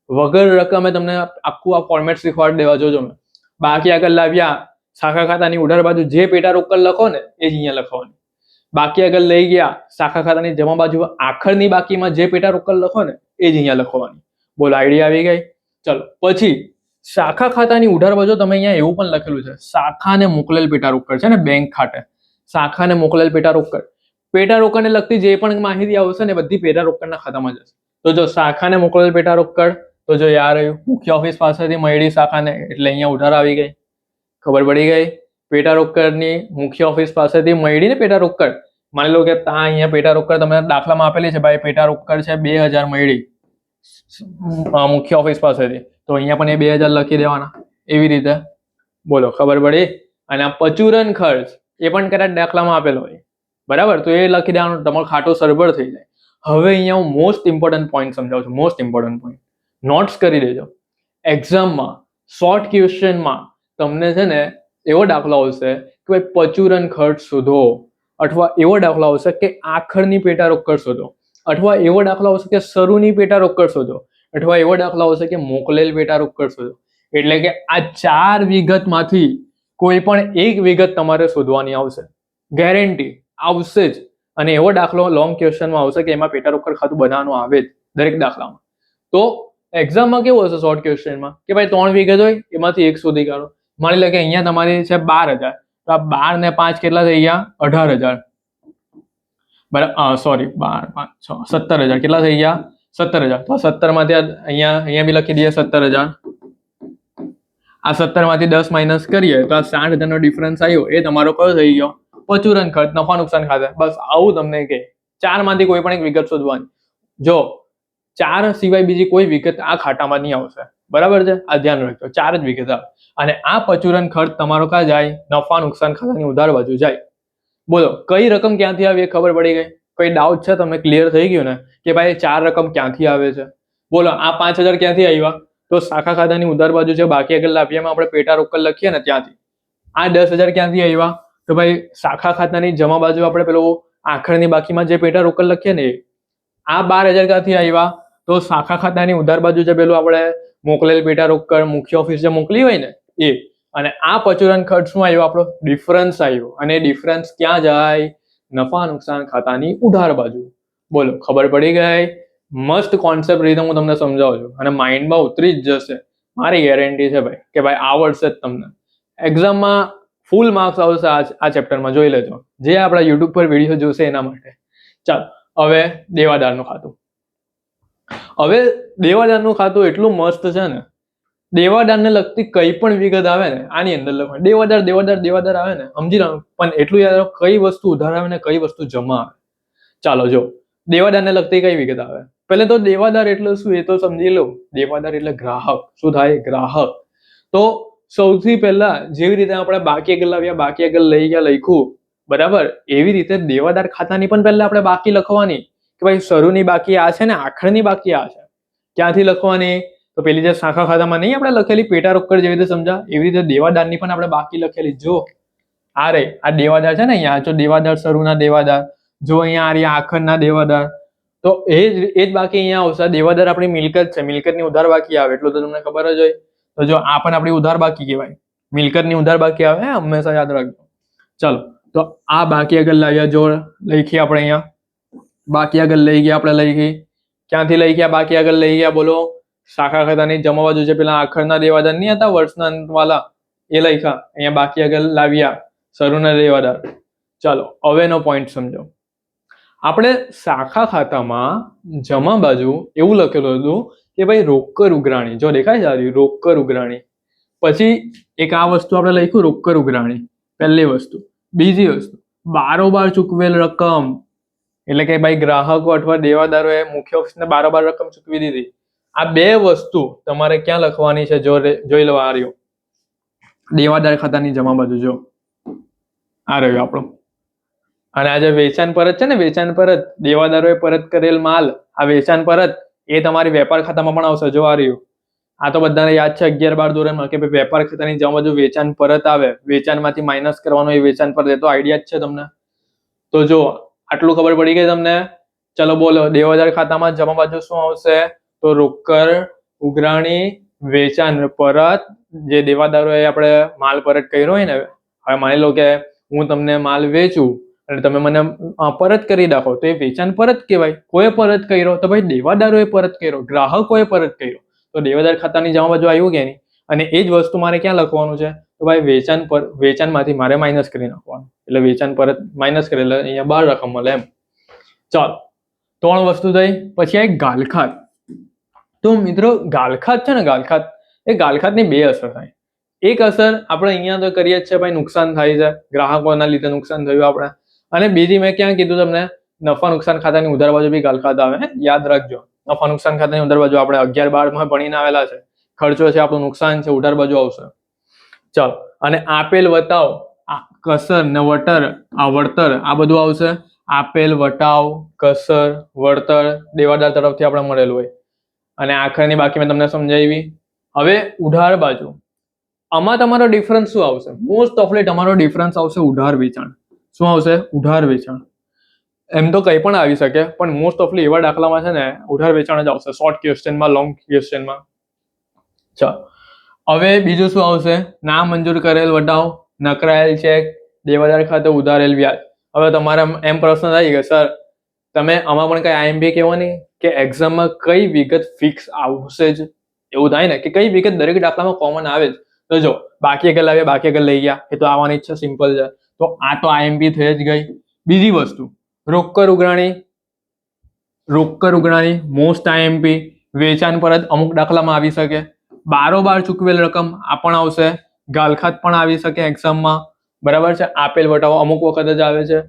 વગર રકમે તમને આખું આ ફોર્મેટ શીખવાડી દેવા. જોજો મેં બાકી આગળ લાવ્યા, શાખા ખાતાની ઉધાર બાજુ જે પેટા રોકડ લખો ને એ જ અહીંયા લખવાની. બાકી આગળ લઈ ગયા, શાખા ખાતાની જમા બાજુ આખરની બાકીમાં જે પેટા રોકડ લખો ને એ જ અહીંયા લખવાની. બોલો આઈડિયા આવી ગઈ. ચલો પછી શાખા ખાતાની ઉધાર બાજુ તમે અહીંયા એવું પણ લખેલું છે, શાખાને મોકલેલ પેટા રોકડ છે ને, બેંક ખાતે શાખાને મોકલેલ પેટા રોકડ. પેટા રોકડને લગતી જે પણ માહિતી આવશે ને બધી પેટા રોકડના ખાતામાં જશે. તો જો શાખાને મોકલેલ પેટા રોકડ, તો જો યાર રહ્યું મુખ્ય ઓફિસ પાસેથી મળી શાખાને, એટલે અહીંયા ઉધાર આવી ગઈ. ખબર પડી ગઈ. પેટા રોકડની મુખ્ય ઓફિસ પાસેથી મળી ને પેટા રોકડ, માની લો કે ત્યાં અહીંયા પેટા રોકડ તમને દાખલામાં આપેલી છે, ભાઈ પેટા રોકડ છે 2000 મળી મુખ્ય ઓફિસ પાસેથી, તો અહીંયા પણ એ 2000 લખી દેવાના. એવી રીતે બોલો ખબર પડી. અને આ પચુરન ખર્ચ એ પણ કદાચ દાખલામાં આપેલો હોય, બરાબર, તો એ લખી દેવાનું, તમારું ખાતું સરભર થઈ જાય. હવે અહીંયા હું મોસ્ટ ઇમ્પોર્ટન્ટ પોઈન્ટ સમજાવું છું. મોસ્ટ ઇમ્પોર્ટન્ટ પોઈન્ટ નોટ્સ કરી દેજો. એક્ઝામમાં શોર્ટ ક્વેશ્ચનમાં તમને છે ને એવો દાખલો આવશે કે ભાઈ પચુરન ખર્ચ શોધો, અથવા એવો દાખલો આવશે કે આખરની પેટા રોકડ શોધો, અથવા એવો દાખલો આવશે કે શરૂની પેટા રોકડ શોધો, અથવા એવો દાખલો આવશે કે મોકલેલ પેટા રોકડ શોધો. એટલે કે આ 4 વિગતમાંથી કોઈ પણ એક વિગત તમારે શોધવાની આવશે, ગેરંટી આવશે જ. અને એવો દાખલો લોંગ ક્વેશ્ચનમાં આવશે કે એમાં પેટા રોકડ ખાતું બનાવવાનું આવે જ દરેક દાખલામાં. તો એક્ઝામમાં કેવું હશે શોર્ટ ક્વેશ્ચનમાં કે ભાઈ 3 વિગત હોય એમાંથી એક શોધી કાઢો. માની લો કે અહીંયા તમારી છે 12000, તો આ 12 ને 5 કેટલા થઈ ગયા? 18000. બરાબર, સોરી 12 5 6 17000 કેટલા થઈ ગયા? 17000. તો 17 માંથી અહીંયા બી લખી દઈએ 17000. આ 17 માંથી 10 માઇનસ કરીએ તો આ 60000 નો ડિફરન્સ આવ્યો, એ તમારો કયો થઈ ગયો? પચુરન ખર્ચ, નફા નુકસાન ખાતે. બસ આવું તમને કે 4 માંથી કોઈ પણ એક વિગત શોધવાની. જો 4 સિવાય બીજી કોઈ વિગત આ ખાતામાં નહીં આવશે, બરાબર છે, આ ધ્યાન રાખજો. 4 જ વિગત આવે. અને આ પચુરન ખર્ચ તમારો ક્યાં જાય? નફા નુકસાન ખાતાની ઉધાર બાજુ જાય. બોલો કઈ રકમ ક્યાંથી આવી એ ખબર પડી ગઈ? કોઈ ડાઉટ છે તમને? ક્લિયર થઈ ગયું ને કે ભાઈ 4 રકમ ક્યાંથી આવે છે? બોલો આ 5000 ક્યાંથી આવ્યા? તો શાખા ખાતાની ઉધાર બાજુ છે બાકી આગળ લાવ્યામાં આપણે પેટા રોકડ લખીએ ને ત્યાંથી. આ 10000 ક્યાંથી આવ્યા? તો ભાઈ શાખા ખાતાની જમા બાજુ આપણે પેલો આખરની બાકીમાં જે પેટા રોકડ લખીએ ને આ 12000 ક્યાંથી આવ્યા? તો શાખા ખાતાની ઉધાર બાજુ જે પેલું આપણે મોકલેલ પેટા રોકડ મુખ્ય ઓફિસ જે મોકલી હોય ને એ. અને આ પચુરન ખર્ચ શું આવ્યો? આપણો ડિફરન્સ આવ્યો. અને ડિફરન્સ ક્યાં જાય? નફા નુકસાન ખાતાની ઉધાર બાજુ. બોલો ખબર પડી ગઈ? મસ્ત કોન્સેપ્ટ રીતે હું તમને સમજાવું છું અને માઇન્ડમાં ઉતરી જ જશે, મારી ગેરંટી છે ભાઈ કે ભાઈ આવડશે જ તમને. એક્ઝામમાં ફૂલ માર્ક્સ આવશે આ ચેપ્ટરમાં, જોઈ લેજો. જે આપણા યુટ્યુબ પર વિડીયો જોશે એના માટે. ચાલો હવે દેવાદારનું ખાતું. હવે દેવાદારનું ખાતું એટલું મસ્ત છે ને, દેવાદારને લગતી કઈ પણ વિગત આવે ને આની અંદર લખવાની. દેવાદાર આવે ને સમજી લો, પણ એટલું યાદ રાખો કઈ વસ્તુ ઉધાર આવે ને કઈ વસ્તુ જમા આવે. ચાલો જો દેવાદારને લગતી કઈ વિગત આવે? પહેલે તો દેવાદાર એટલે શું એ તો સમજી લો. દેવાદાર એટલે ગ્રાહક. શું થાય? ગ્રાહક. તો સૌથી પહેલા જેવી રીતે આપણે બાકી આગળ લાવ્યા, બાકી આગળ લઈ ગયા લખ્યું, બરાબર, એવી રીતે દેવાદાર ખાતાની પણ પહેલા આપણે બાકી લખવાની કે ભાઈ શરૂની બાકી આ છે ને આખરની બાકી આ છે. ક્યાંથી લખવાની? તો પેલી જે શાખા ખાતામાં નહીં આપણે લખેલી પેટા રોકડ જેવી રીતે સમજા, એવી રીતે દેવાદારની પણ આપણે બાકી લખેલી. જો આ રે આ દેવાદાર છે ને, અહીંયા જો દેવાદાર શરૂના દેવાદાર, જો અહીંયા આ રહ્યા આખરના દેવાદાર, તો એ જ બાકી અહીંયા આવશે. દેવાદાર આપણી મિલકત છે, મિલકતની ઉધાર બાકી આવે એટલું તો તમને ખબર જ હોય. તો જો આ પણ આપણી ઉધાર બાકી કહેવાય, મિલકતની ઉધાર બાકી આવે, હંમેશા યાદ રાખજો. ચલો તો આ બાકી આગળ લાવ્યા, જો લખી આપણે અહીંયા બાકી આગળ લઈ ગયા, આપણે લઈ ગઈ ક્યાંથી લઈ ગયા? બાકી આગળ લઈ ગયા, બોલો. શાખા ખાતાની જમા બાજુ છે પેલા આખરના દેવાદાર નહીં હતા વર્ષના અંતવાળા, એ લખ્યા, અહીંયા બાકી આગળ લાવ્યા શરૂના દેવાદાર. ચાલો હવેનો પોઈન્ટ સમજો. આપણે શાખા ખાતામાં જમા બાજુ એવું લખેલું હતું કે ભાઈ રોકડ ઉઘરાણી, જો દેખાય છે રોકડ ઉઘરાણી, પછી એક આ વસ્તુ આપણે લખ્યું રોકડ ઉઘરાણી, પહેલી વસ્તુ. બીજી વસ્તુ બારોબાર ચૂકવેલ રકમ, એટલે કે ભાઈ ગ્રાહકો અથવા દેવાદારોએ મુખ્ય ઓફિસને બારોબાર રકમ ચૂકવી દીધી. આ બે વસ્તુ તમારે ક્યાં લખવાની છે? જોઈ લો, આ રહ્યો દેવાદાર ખાતાની જમા બાજુ, જો આ રહ્યો આપણો. અને આ જે વેચાણ પરત છે ને, વેચાણ પરત, દેવાદારોએ પરત કરેલ માલ, આ વેચાણ પરત એ તમારી વેપાર ખાતામાં પણ આવશે. જો આ રહ્યું, આ તો બધાને યાદ છે 11-12 ધોરણમાં કે ભાઈ વેપાર ખાતાની જમા બાજુ વેચાણ પરત આવે, વેચાણમાંથી માઇનસ કરવાનો એ વેચાણ પરત, એ તો આઈડિયા જ છે તમને. તો જો આટલું ખબર પડી ગઈ તમને. ચલો બોલો, દેવાદાર ખાતામાં જમા બાજુ શું આવશે? તો રોકડ ઉઘરાણી, વેચાણ પરત, જે દેવાદારોએ આપણે માલ પરત કર્યો હોય ને, હવે માની લો કે હું તમને માલ વેચું અને તમે મને પરત કરી નાખો, તો એ વેચાણ પરત કહેવાય. કોઈ પરત કર્યો? તો ભાઈ દેવાદારોએ પરત કર્યો, ગ્રાહકોએ પરત કર્યો. તો દેવાદાર ખાતાની જમા બાજુ આવ્યું કે નહીં? અને એ જ વસ્તુ મારે ક્યાં લખવાનું છે? તો ભાઈ વેચાણમાંથી મારે માઇનસ કરી નાખવાનું, એટલે વેચાણ પરત માઇનસ કરે એટલે અહીંયા 12 રકમ મળે એમ. ચાલો 3 વસ્તુ થઈ. પછી આ ગાલખાત. તો મિત્રો ગાલખાત છે ને, ગાલખાત, એ ગાલખાતની 2 અસર થાય. એક અસર આપણે અહીંયા તો કરીએ જ છે ભાઈ, નુકસાન થાય છે, ગ્રાહકોના લીધે નુકસાન થયું આપણે. અને બીજી મેં ક્યાં કીધું તમને? નફા નુકસાન ખાતાની ઉધાર બાજુ બી ગાલખાત આવે, યાદ રાખજો. નફા નુકસાન ખાતાની ઉધાર બાજુ આપણે 11-12 ભણીને આવેલા છે. ખર્ચો છે આપણું, નુકસાન છે, ઉધાર બાજુ આવશે. ચાલો, અને આપેલ વટાવ, કસર ને વળતર, આ વળતર આ બધું આવશે. આપેલ વટાવ, કસર, વળતર દેવાદાર તરફથી આપણે મળેલું હોય. અને આખરની બાકી મેં તમને સમજાવી. હવે ઉધાર બાજુ, આમાં તમારો ડિફરન્સ શું આવશે? મોસ્ટ ઓફલી તમારો ડિફરન્સ આવશે ઉધાર વેચાણ. શું આવશે? ઉધાર વેચાણ. એમ તો કંઈ પણ આવી શકે, પણ મોસ્ટ ઓફલી એવા દાખલામાં છે ને ઉધાર વેચાણ જ આવશે, શોર્ટ ક્વેશ્ચનમાં, લોંગ ક્વેશ્ચનમાં. ચાલો હવે બીજું શું આવશે? ના મંજૂર કરેલ વટાવ, નકરાયેલ ચેક, દેવાદાર ખાતે ઉધારેલ વ્યાજ. હવે તમારે એમ પ્રશ્ન થાય કે સર તમે આમાં પણ કઈ આઈએમપી કહેવાની કે એક્ઝામમાં કઈ વિગત ફિક્સ આવશે જ? એવું થાય ને કે કઈ વિગત દરેક દાખલામાં કોમન આવે જ. તો જો બાકી આગળ લાવ્યા, બાકી આગળ લઈ ગયા, એ તો આવવાની જ છે, સિમ્પલ છે. તો આ તો આઈએમપી થઈ જ ગઈ. બીજી વસ્તુ રોકડ ઉઘરાણી, રોકડ ઉઘરાણી મોસ્ટ આઈએમપી. વેચાણ પરત અમુક દાખલામાં આવી શકે. બારોબાર ચૂકવેલ રકમ આ પણ આવશે. ગાલખાત પણ આવી શકે એક્ઝામમાં, બરાબર છે. આપેલ વટાવો અમુક વખત જ આવે છે.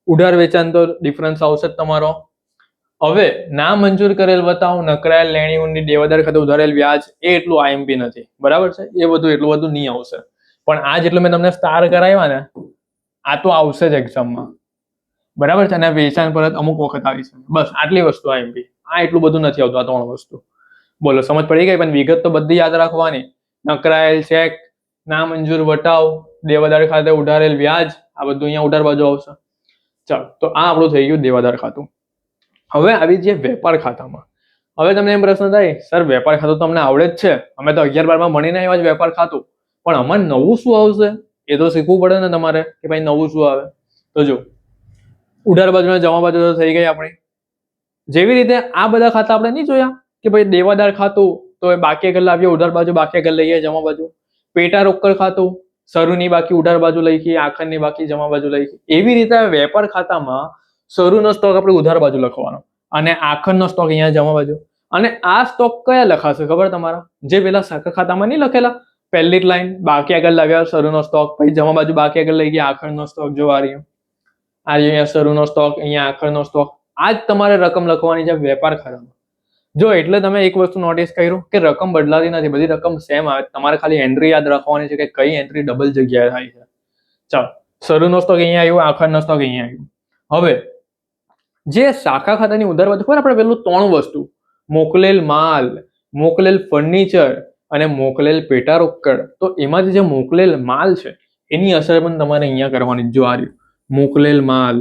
ઉધાર વેચાણ તો ડિફરન્સ આવશે જ તમારો. હવે ના મંજૂર કરેલ વટાવ, નકરાયેલ લેણી ઊંડી, દેવાદાર ખાતે ઉધારેલ વ્યાજ, એ એટલું આઈએમપી નથી, બરાબર છે. એ બધું એટલું બધું નહીં આવશે. પણ આ જેટલું મેં તમને સ્ટાર કરાવ્યા ને, આ તો આવશે જ એક્ઝામમાં, બરાબર છે. અને વેચાણ પરત અમુક વખત આવી છે. બસ આટલી વસ્તુ આઈએમપી. આ એટલું બધું નથી આવતું, આ 3 વસ્તુ. બોલો સમજ પડી ગઈ? પણ વિગત તો બધી યાદ રાખવાની. નકરાયેલ ચેક, ના મંજૂર વટાવ, દેવાદાર ખાતે ઉધારેલ વ્યાજ, આ બધું અહીંયા ઉધાર બાજુ આવશે. ચાલો તો આ આપણું થઈ ગયું દેવાદાર ખાતું. હવે આવી જઈએ વેપાર ખાતામાં. હવે તમને એમ પ્રશ્ન થાય સર વેપાર ખાતું તો અમને આવડે જ છે, અમે તો 11-12 ભણીને આવ્યા જ વેપાર ખાતું, પણ આમાં નવું શું આવશે એ તો શીખવું પડે ને તમારે કે ભાઈ નવું શું આવે. તો જો ઉધાર બાજુ અને જમા બાજુ તો થઈ ગઈ આપણી. જેવી રીતે આ બધા ખાતા આપણે નહીં જોયા કે ભાઈ દેવાદાર ખાતું તો એ બાકી આગળ લાવીએ ઉધાર બાજુ, બાકી આગળ લઈએ જમા બાજુ. પેટા રોકડ ખાતું શરૂની બાકી ઉધાર બાજુ લખી, આખરની બાકી જમા બાજુ લખી. એવી રીતે વેપાર ખાતામાં શરૂનો સ્ટોક આપણે ઉધાર બાજુ લખવાનો અને આખરનો સ્ટોક અહીંયા જમા બાજુ. અને આ સ્ટોક કયા લખાશે ખબર તમારા? જે પેલા શાખા ખાતામાં નહીં લખેલા, પહેલી જ લાઈન બાકી આગળ લાવ્યા શરૂનો સ્ટોક, પછી જમા બાજુ બાકી આગળ લઈ ગયા આખરનો સ્ટોક. જો આ રહ્યો અહીંયા શરૂનો સ્ટોક, અહીંયા આખરનો સ્ટોક. આ જ તમારે રકમ લખવાની છે વેપાર ખાતામાં. જો એટલે તમે એક વસ્તુ નોટિસ કર્યું કે રકમ બદલાતી નથી, બધી રકમ સેમ આવે. તમારે ખાલી એન્ટ્રી યાદ રાખવાની છે કે કઈ એન્ટ્રી ડબલ જગ્યાએ થાય છે. ચાલો, શરૂનો સ્ટોક અહીંયા આવ્યો, આખરનો સ્ટોક અહીંયા આવ્યો. હવે જે શાખા ખાતાની ઉધાર બાજુ ખબર આપણે પેલું 3 વસ્તુ, મોકલેલ માલ, મોકલેલ ફર્નિચર અને મોકલેલ પેટા રોકડ. તો એમાંથી જે મોકલેલ માલ છે એની અસર પણ તમારે અહીંયા કરવાની. જો આ રહ્યું મોકલેલ માલ,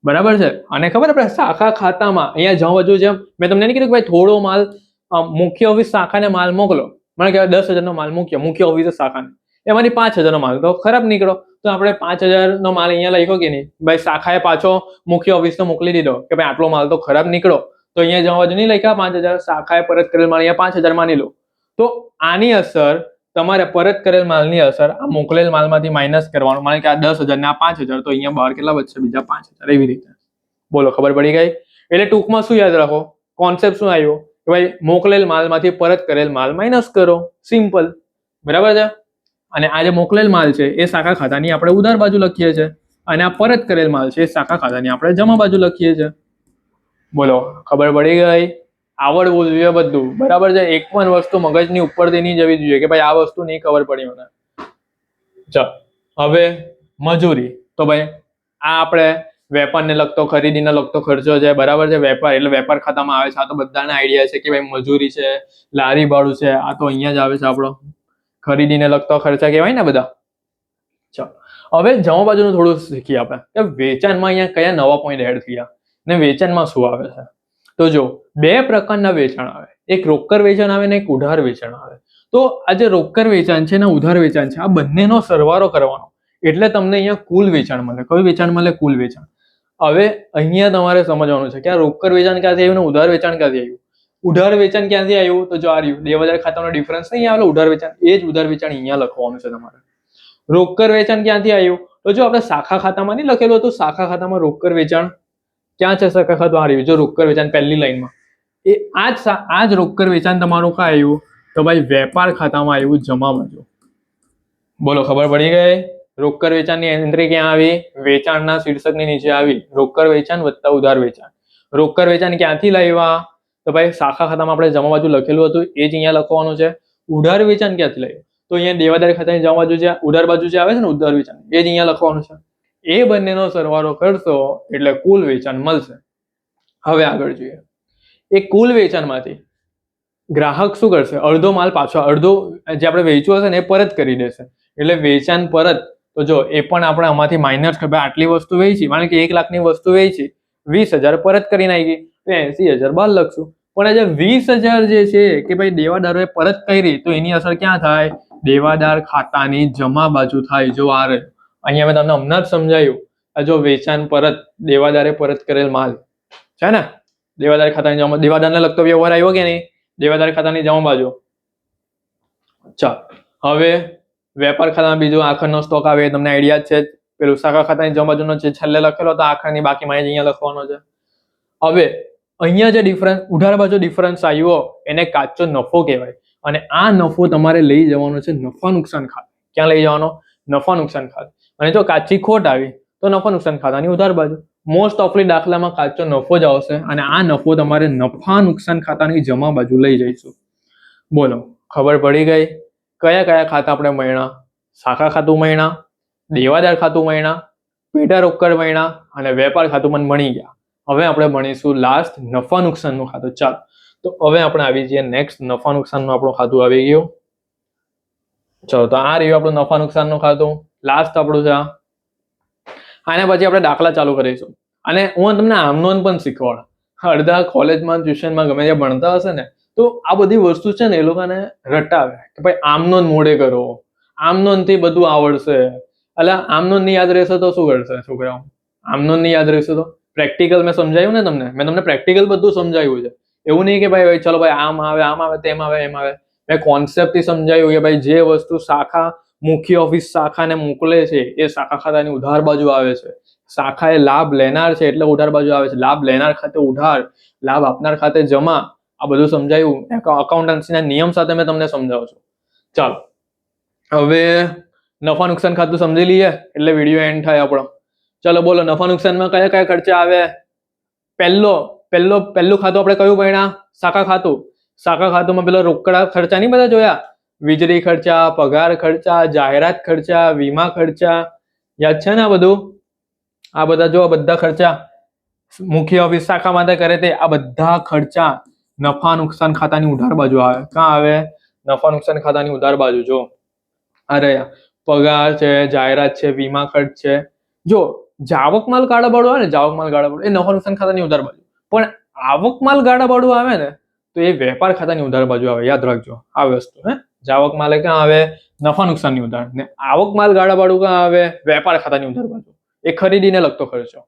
બરાબર છે. અને ખબર આપણે શાખા ખાતામાં અહીંયા જવા બાજુ જેમ મેં તમને નહીં કીધું કે ભાઈ થોડો માલ મુખ્ય ઓફિસ શાખાને માલ મોકલો, મને કહેવાય 10,000 નો માલ મુખ્ય ઓફિસ શાખાને, એમાંથી 5,000 નો માલ તો ખરાબ નીકળો. તો આપણે 5,000 નો માલ અહીંયા લખ્યો કે નહીં, ભાઈ શાખાએ પાછો મુખ્ય ઓફિસને મોકલી દીધો કે ભાઈ આટલો માલ તો ખરાબ નીકળો, તો અહીંયા જવા બાજુ નહીં લખ્યા 5,000, શાખાએ પરત કરેલ માલ અહીંયા 5,000 માની લો. તો આની અસર તમારે પરત કરેલ માલની અસર આ મોકલેલ માલમાંથી માઇનસ કરવાનું. માને કે આ 10,000 ને આ 5,000, તો અહીંયા બહાર કેટલા વધશે? બીજા 5,000. એવી રીતે બોલો, ખબર પડી ગઈ? એટલે ટૂંકમાં શું યાદ રાખો, કોન્સેપ્ટ શું આવ્યો કે ભાઈ મોકલેલ માલમાંથી પરત કરેલ માલ માઇનસ કરો, સિમ્પલ, બરાબર છે. અને આ જે મોકલેલ માલ છે એ શાખા ખાતાની આપણે ઉધાર બાજુ લખીએ છીએ, અને આ પરત કરેલ માલ છે એ શાખા ખાતાની આપણે જમા બાજુ લખીએ છીએ. બોલો, ખબર પડી ગઈ? આવડવું જોઈએ બધું, બરાબર છે. એક પણ વસ્તુ મગજની ઉપરથી નહીં જવી જોઈએ કે ભાઈ આ વસ્તુ નહીં ખબર પડી મને. ચાલો, હવે મજૂરી. તો ભાઈ આ આપણે વેપારને લગતો, ખરીદીને લગતો ખર્ચો છે, બરાબર છે. વેપાર એટલે વેપાર ખાતામાં આવે છે. આ તો બધાને આઈડિયા છે કે ભાઈ મજૂરી છે, લારી ભાડું છે, આ તો અહીંયા જ આવે છે. આપણો ખરીદીને લગતો ખર્ચા કહેવાય ને બધા. ચાલો, હવે જમા બાજુનું થોડું શીખીએ આપણે કે વેચાણમાં અહીંયા કયા નવા પોઈન્ટ એડ થયા ને વેચાણમાં શું આવે છે. તો જો 2 પ્રકારના વેચાણ આવે, એક રોકડ વેચાણ આવે ને એક ઉધાર વેચાણ આવે. તો આ જે રોકડ વેચાણ છે ને ઉધાર વેચાણ છે, આ બંનેનો સરવાળો કરવાનો એટલે તમને અહીંયા કુલ વેચાણ મળે. કયું વેચાણ મળે? કુલ વેચાણ. હવે અહીંયા તમારે સમજવાનું છે કે આ રોકડ વેચાણ ક્યાંથી આવ્યું ને ઉધાર વેચાણ ક્યાંથી આવ્યું. ઉધાર વેચાણ ક્યાંથી આવ્યું? તો જો આ રહ્યું 2000 ખાતાનો ડિફરન્સ નહીં આવેલો ઉધાર વેચાણ, એ જ ઉધાર વેચાણ અહીંયા લખવાનું છે તમારે. રોકડ વેચાણ ક્યાંથી આવ્યું? તો જો આપણે શાખા ખાતામાં નહીં લખેલું હતું, શાખા ખાતામાં રોકડ વેચાણ ક્યાં છે? શાખા ખાતું આ રહ્યું, જો રોકડ વેચાણ પહેલી લાઈનમાં, એ આ જ રોકડ વેચાણ તમારું ક્યાં આવ્યું? તો ભાઈ વેપાર ખાતામાં આવ્યું, જમા બાજુ. બોલો, ખબર પડી ગઈ? રોકડ વેચાણની એન્ટ્રી ક્યાં આવી? વેચાણના શીર્ષકની નીચે આવી, રોકડ વેચાણ વત્તા ઉધાર વેચાણ. રોકડ વેચાણ ક્યાંથી લાવ્યા? તો ભાઈ શાખા ખાતામાં આપણે જમા બાજુ લખેલું હતું એ જ અહીંયા લખવાનું છે. ઉધાર વેચાણ ક્યાંથી લાવ્યું? તો અહીંયા દેવાદાર ખાતાની જમા બાજુ જે ઉધાર બાજુ જે આવે છે ને ઉધાર વેચાણ, એ જ અહીંયા લખવાનું છે. એ બંનેનો સરવાળો કરશો એટલે કુલ વેચાણ મળશે. હવે આગળ જોઈએ. એ કુલ વેચાણમાંથી ગ્રાહક શું કરશે? અડધો માલ પાછો, અડધો જે આપણે વેચ્યું હશે ને એ પરત કરી દેશે. એટલે વેચાણ પરત. તો જો એ પણ આપણે આમાંથી માઇનસ કે ભાઈ આટલી વસ્તુ વેચી, માને કે 1 લાખની વસ્તુ વેચી, 20,000 પરત કરી નાખી, તો 80,000 બહાર લખશું. પણ આ જે 20,000 જે છે કે ભાઈ દેવાદારોએ પરત કરી, તો એની અસર ક્યાં થાય? દેવાદાર ખાતાની જમા બાજુ થાય. જો આ રહે, અહીંયા મેં તમને હમણાં જ સમજાયું. આ જો વેચાણ પરત, દેવાદારે પરત કરેલ માલ છે ને, દેવાદાર ખાતાની જમા, દેવાદારને લગતો વ્યવહાર આવ્યો કે નહીં? દેવાદાર ખાતાની જમા બાજુ. ચાલો, હવે વેપાર ખાતામાં બીજો આખરનો સ્ટોક આવે, તમને આઈડિયા છે. પેલું શાખા ખાતાની જમા બાજુનો જે છેલ્લે લખેલો તો આખરની બાકી માહિતી અહીંયા લખવાનો છે. હવે અહીંયા જે ડિફરન્સ, ઉધાર બાજુ ડિફરન્સ આવ્યો એને કાચો નફો કહેવાય. અને આ નફો તમારે લઈ જવાનો છે નફા નુકસાન ખાતે. ક્યાં લઈ જવાનો? નફા નુકસાન ખાતે. અને જો કાચી ખોટ આવી તો નફા નુકસાન ખાતાની ઉધાર બાજુ. મોસ્ટ ઓફલી દાખલામાં કાચો નફો જ આવશે, અને આ નફો તમારે નફા નુકસાન ખાતાની જમા બાજુ લઈ જઈશું. બોલો, ખબર પડી ગઈ? કયા કયા ખાતા આપણે મળ્યા? શાખા ખાતું મળ્યા, દેવાદાર ખાતું મળ્યા, પેટા રોકડ મળ્યા, અને વેપાર ખાતું પણ મળી ગયા. હવે આપણે ભણીશું લાસ્ટ નફા નુકસાનનું ખાતું. ચાલો, તો હવે આપણે આવી જઈએ નેક્સ્ટ નફા નુકસાનનું આપણું ખાતું આવી ગયું. ચલો, તો આ રહ્યું આપણું નફા નુકસાનનું ખાતું, લાસ્ટ આપણું છે. આના પછી આપણે દાખલા ચાલુ કરીશું, અને હું તમને આમનોન પણ શીખવાડ. અડધા કોલેજમાં, ટ્યુશનમાં ગમે ત્યાં ભણતા હશે ને, તો આ બધી વસ્તુ છે ને એ લોકોને રટાવે કે ભાઈ આમનોન મોડે કરો, આમનોન થી બધું આવડશે. એટલે આમનોન નહીં યાદ રહેશે તો શું કરશે છોકરાઓ? આમનોન નહીં યાદ રહેશે તો પ્રેક્ટિકલ મેં સમજાયું ને તમને, મેં તમને પ્રેક્ટિકલ બધું સમજાવ્યું છે. એવું નહીં કે ભાઈ ચલો ભાઈ આમ આવે, આમ આવે, તેમ આવે, એમ આવે. મેં કોન્સેપ્ટ થી સમજાયું કે ભાઈ જે વસ્તુ શાખા મુખ્ય ઓફિસ શાખાને મોકલે છે એ શાખા ખાતાની ઉધાર બાજુ આવે છે. શાખાએ લાભ લેનાર છે એટલે ઉધાર બાજુ આવે છે. લાભ લેનાર ખાતે ઉધાર, લાભ આપનાર ખાતે જમા. આ બધું સમજાયું. અકાઉન્ટન્સીના નિયમ સાથે મેં તમને સમજાવું છું. ચાલો, હવે નફા નુકસાન ખાતું સમજી લઈએ એટલે વિડીયો એન્ડ થાય આપણો. ચલો બોલો, નફા નુકસાનમાં કયા કયા ખર્ચા આવે? પહેલું ખાતું આપણે કયું ભણ્યા? શાખા ખાતું. શાખા ખાતુંમાં પેલા રોકડા ખર્ચા નહીં બધા જોયા? વીજળી ખર્ચા, પગાર ખર્ચા, જાહેરાત ખર્ચા, વીમા ખર્ચા, યાદ છે ને આ બધું? આ બધા જો બધા ખર્ચા મુખ્ય ઓફિસ શાખા માટે કરે તે આ બધા ખર્ચા નફા નુકસાન ખાતાની ઉધાર બાજુ આવે. ક્યાં આવે? નફા નુકસાન ખાતાની ઉધાર બાજુ. જો અરે પગાર છે, જાહેરાત છે, વીમા ખર્ચ છે. જો જાવક માલ ગાળા બાળું આવે ને, જાવક માલ ગાળા બાળું એ નફા નુકસાન ખાતાની ઉધાર બાજુ. પણ આવક માલ ગાળા બાળું આવે ને તો એ વેપાર ખાતાની ઉધાર બાજુ આવે. યાદ રાખજો આ વસ્તુ. જાવક માલ ક્યાં આવે? નફા નુકસાનની ઉધાર. ને આવક માલ ગાળા બાળું ક્યાં આવે? વેપાર ખાતાની ઉધાર બાજુ. એ ખરીદીને લગતો ખર્ચો.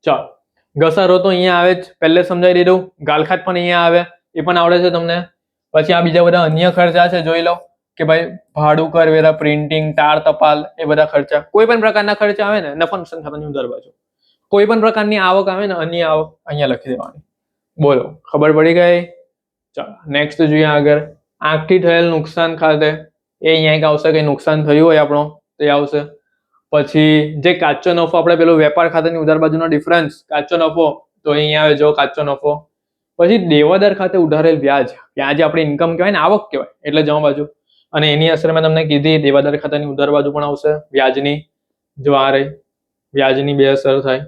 ચાલ ઘસારો તો અહીંયા આવે જ, પહેલે સમજાવી દીધું. ગાલખાત પણ અહીંયા આવે, એ પણ આવડે છે તમને. પછી આ બીજા બધા અન્ય ખર્ચા છે, જોઈ લો કે ભાઈ ભાડું, કરવેરા, પ્રિન્ટિંગ, તાર, ટપાલ, એ બધા ખર્ચા. કોઈ પણ પ્રકારના ખર્ચા આવે ને નફા નુકસાન ખાતાની ઉધાર બાજુ. કોઈ પણ પ્રકારની આવક આવે ને અન્ય આવક અહીંયા લખી દેવાની. બોલો ખબર પડી ગઈ? ચાલો નેક્સ્ટ જોઈએ આગળ. આંખથી થયેલ નુકસાન ખાતે એ અહીંયા આવશે, કઈ નુકસાન થયું હોય આપણો તો એ આવશે. પછી જે કાચો નફો, આપણે પેલો વેપાર ખાતાની ઉધાર બાજુનો ડિફરન્સ કાચો નફો, તો અહીંયા આવે જો કાચો નફો. પછી દેવાદાર ખાતે ઉધારેલ વ્યાજ, વ્યાજ આપણી ઇન્કમ કહેવાય ને, આવક કહેવાય, એટલે જમા બાજુ. અને એની અસર મેં તમને કીધી, દેવાદાર ખાતાની ઉધાર બાજુ પણ આવશે વ્યાજની. જો આ રહી વ્યાજની બે અસર થાય.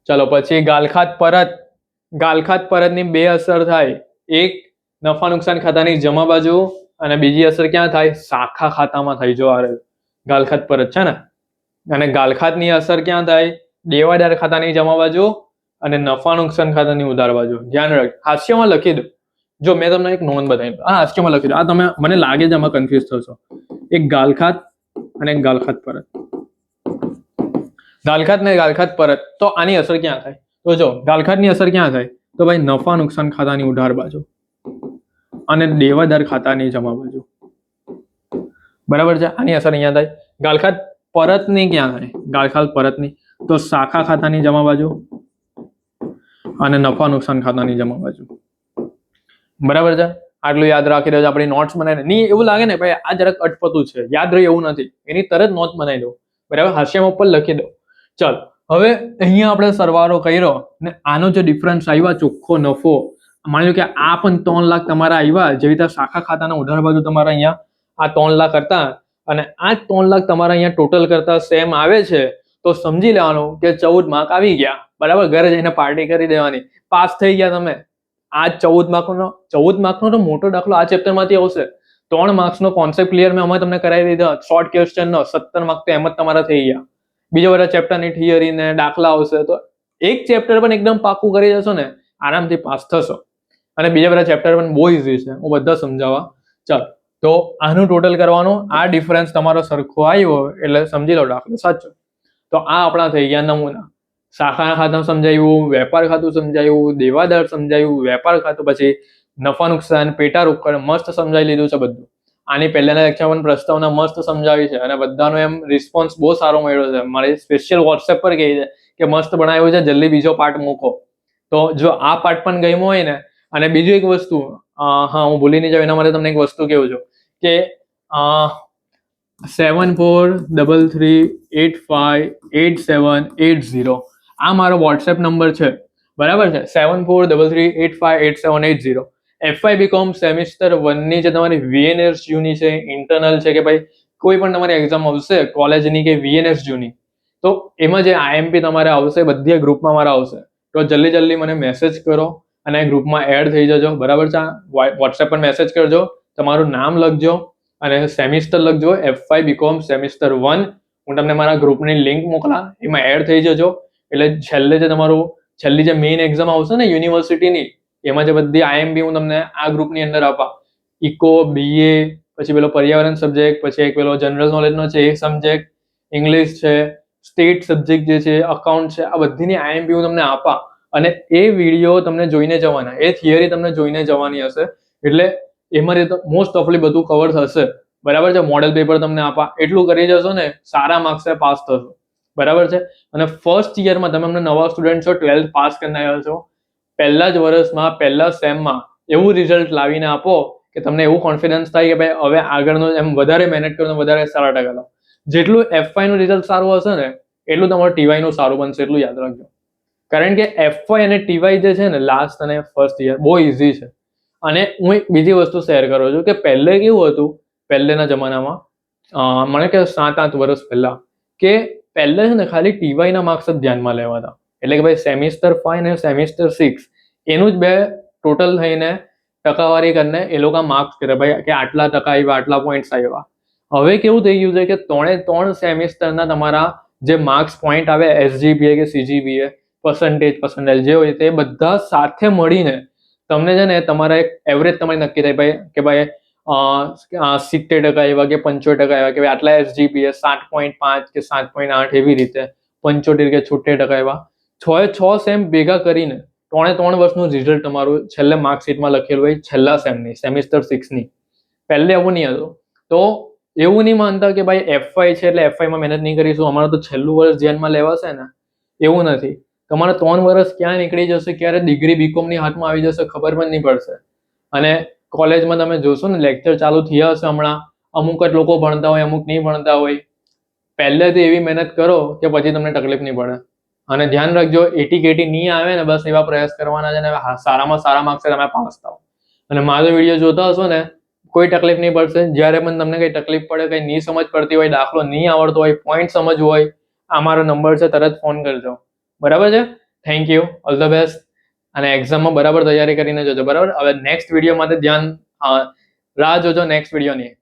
ચલો પછી ગાલખાત પરતની બે અસર થાય. એક નફા નુકસાન ખાતાની જમા બાજુ અને બીજી અસર ક્યાં થાય? શાખા ખાતામાં થાય. જો આ રહી ગાલખાત પરત છે ને, અને ગાલખાતની અસર ક્યાં થાય? દેવાદાર ખાતાની જમા બાજુ અને નફા નુકસાન ખાતાની ઉધાર બાજુ. ધ્યાન રાખ, હાસ્યમાં લખી દો. જો મેં તમને એક નોંધ બતાવી દઉં, આ હાસ્યમાં લખી દો. આ તમે મને લાગે છે આમાં કન્ફ્યુઝ થશો. એક ગાલખાત અને એક ગાલખાત પરત. ગાલખાત ને ગાલખાત પરત, તો આની અસર ક્યાં થાય? તો જો ગાલખાતની અસર ક્યાં થાય? તો ભાઈ નફા નુકસાન ખાતાની ઉધાર બાજુ અને દેવાદાર ખાતાની જમા બાજુ. બરાબર છે? આની અસર અહીંયા થાય. ગાલખાત પરતની ક્યાં થાય? ગાલખાત પરતની તો શાખા ખાતાની જમા બાજુ અને નફા નુકસાન ખાતાની જમા બાજુ. બરાબર છે? આટલું યાદ રાખી દેજો. આપણી નોટ્સ બનાવીને નહીં એવું લાગે ને ભાઈ આ જરાક અટપટું છે, યાદ રહે એવું નથી, એની તરત નોટ બનાવી દો. બરાબર? હાસ્યમાં ઉપર લખી દો. ચાલ હવે અહીંયા આપણે સરવાળો કર્યો ને આનો જે ડિફરન્સ આવ્યા ચોખ્ખો નફો, માની લો કે આ પણ 3 લાખ તમારા આવ્યા, જેવી રીતે શાખા ખાતાના ઉધાર બાજુ તમારા અહીંયા આ 3 લાખ કરતા અને આ 3 લાખ તમારા અહીંયા ટોટલ કરતા સેમ આવે છે, તો સમજી લેવાનું કે 14 માર્ક આવી ગયા. બરાબર? ઘરે જઈને પાર્ટી કરી દેવાની, પાસ થઈ ગયા તમે. આ 14 માર્કનો તો મોટો દાખલો આ ચેપ્ટરમાંથી આવશે. 3 માર્ક્સનો કોન્સેપ્ટ ક્લિયર મેં અમે તમને કરાવી દીધો, શોર્ટ ક્વેશ્ચનનો 17 માર્ક તો એમ જ તમારા થઈ ગયા. બીજા બધા ચેપ્ટરની થિયરી ને દાખલા આવશે, તો એક ચેપ્ટર પણ એકદમ પાકું કરી જશો ને આરામથી પાસ થશો. અને બીજા બધા ચેપ્ટર પણ બહુ ઇઝી છે, હું બધા સમજાવવા. ચાલ તો આનું ટોટલ કરવાનું, આ ડિફરન્સ તમારો સરખો આવ્યો એટલે સમજી લો દાખલો સાચો. તો આ આપણા થઈ ગયા નમૂના. શાખા ખાતું સમજાયું, વેપાર ખાતું સમજાયું, દેવાદાર સમજાયું, વેપાર ખાતું, પછી નફા નુકસાન, પેટા રોકડ મસ્ત સમજાવી લીધું છે બધું. આની પહેલાના લેક્ચરમાં પ્રસ્તાવના મસ્ત સમજાવી છે અને બધાનો એમ રિસ્પોન્સ બહુ સારો મળ્યો છે. મારી સ્પેશિયલ વોટ્સએપ પર કહી છે કે મસ્ત બનાવ્યું છે, જલ્દી બીજો પાર્ટ મૂકો. તો જો આ પાર્ટ પણ ગમ્યો હોય ને, અને બીજું એક વસ્તુ હા હું ભૂલી નહીં જાઉં એના માટે તમને એક વસ્તુ કહું છું કે 7433858780 આ મારો વોટ્સએપ નંબર છે. બરાબર છે? 7433858780. FY BCom સેમિસ્ટર 1 ની જે તમારી VNSU ની છે, ઇન્ટરનલ છે, કે ભાઈ કોઈ પણ તમારી એક્ઝામ આવશે કોલેજની કે VNSU ની, તો એમાં જે IMP તમારે આવશે બધી ગ્રુપમાં મારા આવશે. તો જલ્દી મને મેસેજ કરો અને ગ્રુપમાં એડ થઈ જજો. બરાબર છે? વોટ્સએપ પર મેસેજ કરજો, તમારું નામ લખજો અને સેમિસ્ટર લખજો, FY BCom સેમિસ્ટર 1. હું તમને મારા ગ્રુપની લિંક મોકલા, એમાં એડ થઈ જજો. એટલે છેલ્લે જે તમારું છેલ્લી જે મેઇન એક્ઝામ આવશે ને યુનિવર્સિટીની, એમાં જે બધી IMP હું તમને આ ગ્રુપની અંદર આપા. ઇકો, BA, પછી પેલો પર્યાવરણ સબ્જેક્ટ, પછી એક પેલો જનરલ નોલેજનો છે એ સબ્જેક્ટ, ઇંગ્લિશ છે, સ્ટેટ સબ્જેક્ટ જે છે, અકાઉન્ટ છે, આ બધીની IMP હું તમને આપા. અને એ વિડીયો તમને જોઈને જવાના, એ થિયરી તમને જોઈને જવાની હશે, એટલે એમાં મોસ્ટ ઓફલી બધું કવર થશે. બરાબર છે? મોડેલ પેપર તમને આપા, એટલું કરી જશો ને સારા માર્ક્સે પાસ થશો. બરાબર છે? અને ફર્સ્ટ યરમાં તમે અમને નવા સ્ટુડન્ટ છો, 12th પાસ કરીને આવ્યા છો, પહેલા જ વર્ષમાં પહેલા સેમમાં એવું રિઝલ્ટ લાવીને આપો કે તમને એવું કોન્ફિડન્સ થાય કે ભાઈ હવે આગળનો એમ વધારે મહેનત કરો, વધારે સારા ટકા લાવો. જેટલું FY નું રિઝલ્ટ સારું હશે ને એટલું તમારું TY નું સારું બનશે, એટલું યાદ રાખજો. કારણ કે FY અને TY જે છે ને લાસ્ટ અને ફર્સ્ટ યર બહુ ઇઝી છે. અને હું એક બીજી વસ્તુ શેર કરું છું કે પહેલે કેવું હતું, પહેલેના જમાનામાં મને કે 7-8 વર્ષ પહેલા કે પહેલે છે ને ખાલી TY ના માર્ક્સ જ ધ્યાનમાં લેવાતા. એટલે કે ભાઈ સેમિસ્ટર 5 અને સેમિસ્ટર 6 એનું જ બે ટોટલ થઈને ટકાવારી કરીને એ લોકો માર્ક્સ કરે ભાઈ કે આટલા ટકા આવ્યા, આટલા પોઈન્ટ્સ આવ્યા. હવે કેવું થઈ ગયું છે કે 3 સેમિસ્ટરના તમારા જે માર્ક્સ પોઈન્ટ આવે SGPA કે CGPA પર્સન્ટેજ જે હોય તે બધા સાથે મળીને તમને છે ને તમારા એક એવરેજ તમારી નક્કી થાય ભાઈ કે ભાઈ 70% આવ્યા કે 75% આવ્યા કે ભાઈ આટલા SGPA 7.5 કે 7.8 એવી રીતે 75 કે 76% આવ્યા. 6 સેમ ભેગા કરીને 3 વર્ષનું રિઝલ્ટ તમારું છેલ્લે માર્કશીટમાં લખેલું હોય છેલ્લા સેમની સેમિસ્ટર 6ની. પહેલે એવું નહીં હતું. તો એવું નહીં માનતા કે ભાઈ FY છે એટલે FY માં મહેનત નહીં કરીશું, અમારું તો છેલ્લું વર્ષ ધ્યાનમાં લેવાશે ને, એવું નથી. તમારે 3 વર્ષ ક્યાં નીકળી જશે, ક્યારે ડિગ્રી બીકોમની હાથમાં આવી જશે ખબર પણ નહીં પડશે. અને કોલેજમાં તમે જોશો ને લેક્ચર ચાલુ થયા હશે હમણાં, અમુક જ લોકો ભણતા હોય, અમુક નહીં ભણતા હોય. પહેલેથી એવી મહેનત કરો કે પછી તમને તકલીફ નહીં પડે. અને ધ્યાન રાખજો 80 નહીં આવે ને બસ એવા પ્રયાસ કરવાના છે ને સારામાં સારા માર્ક્સે તમે પાસ થાઓ. અને મારો વિડીયો જોતા હશો ને કોઈ તકલીફ નહીં પડશે. જ્યારે પણ તમને કંઈ તકલીફ પડે, કંઈ નહીં સમજ પડતી હોય, દાખલો નહીં આવડતો હોય, પોઈન્ટ સમજવો હોય, આ મારો નંબર છે, તરત ફોન કરજો. બરાબર છે? Thank you, all the best. અને એક્ઝામમાં બરાબર તૈયારી કરીને જજો. બરાબર, હવે નેક્સ્ટ વિડીયો માટે રાહ જોજો નેક્સ્ટ વિડીયોની.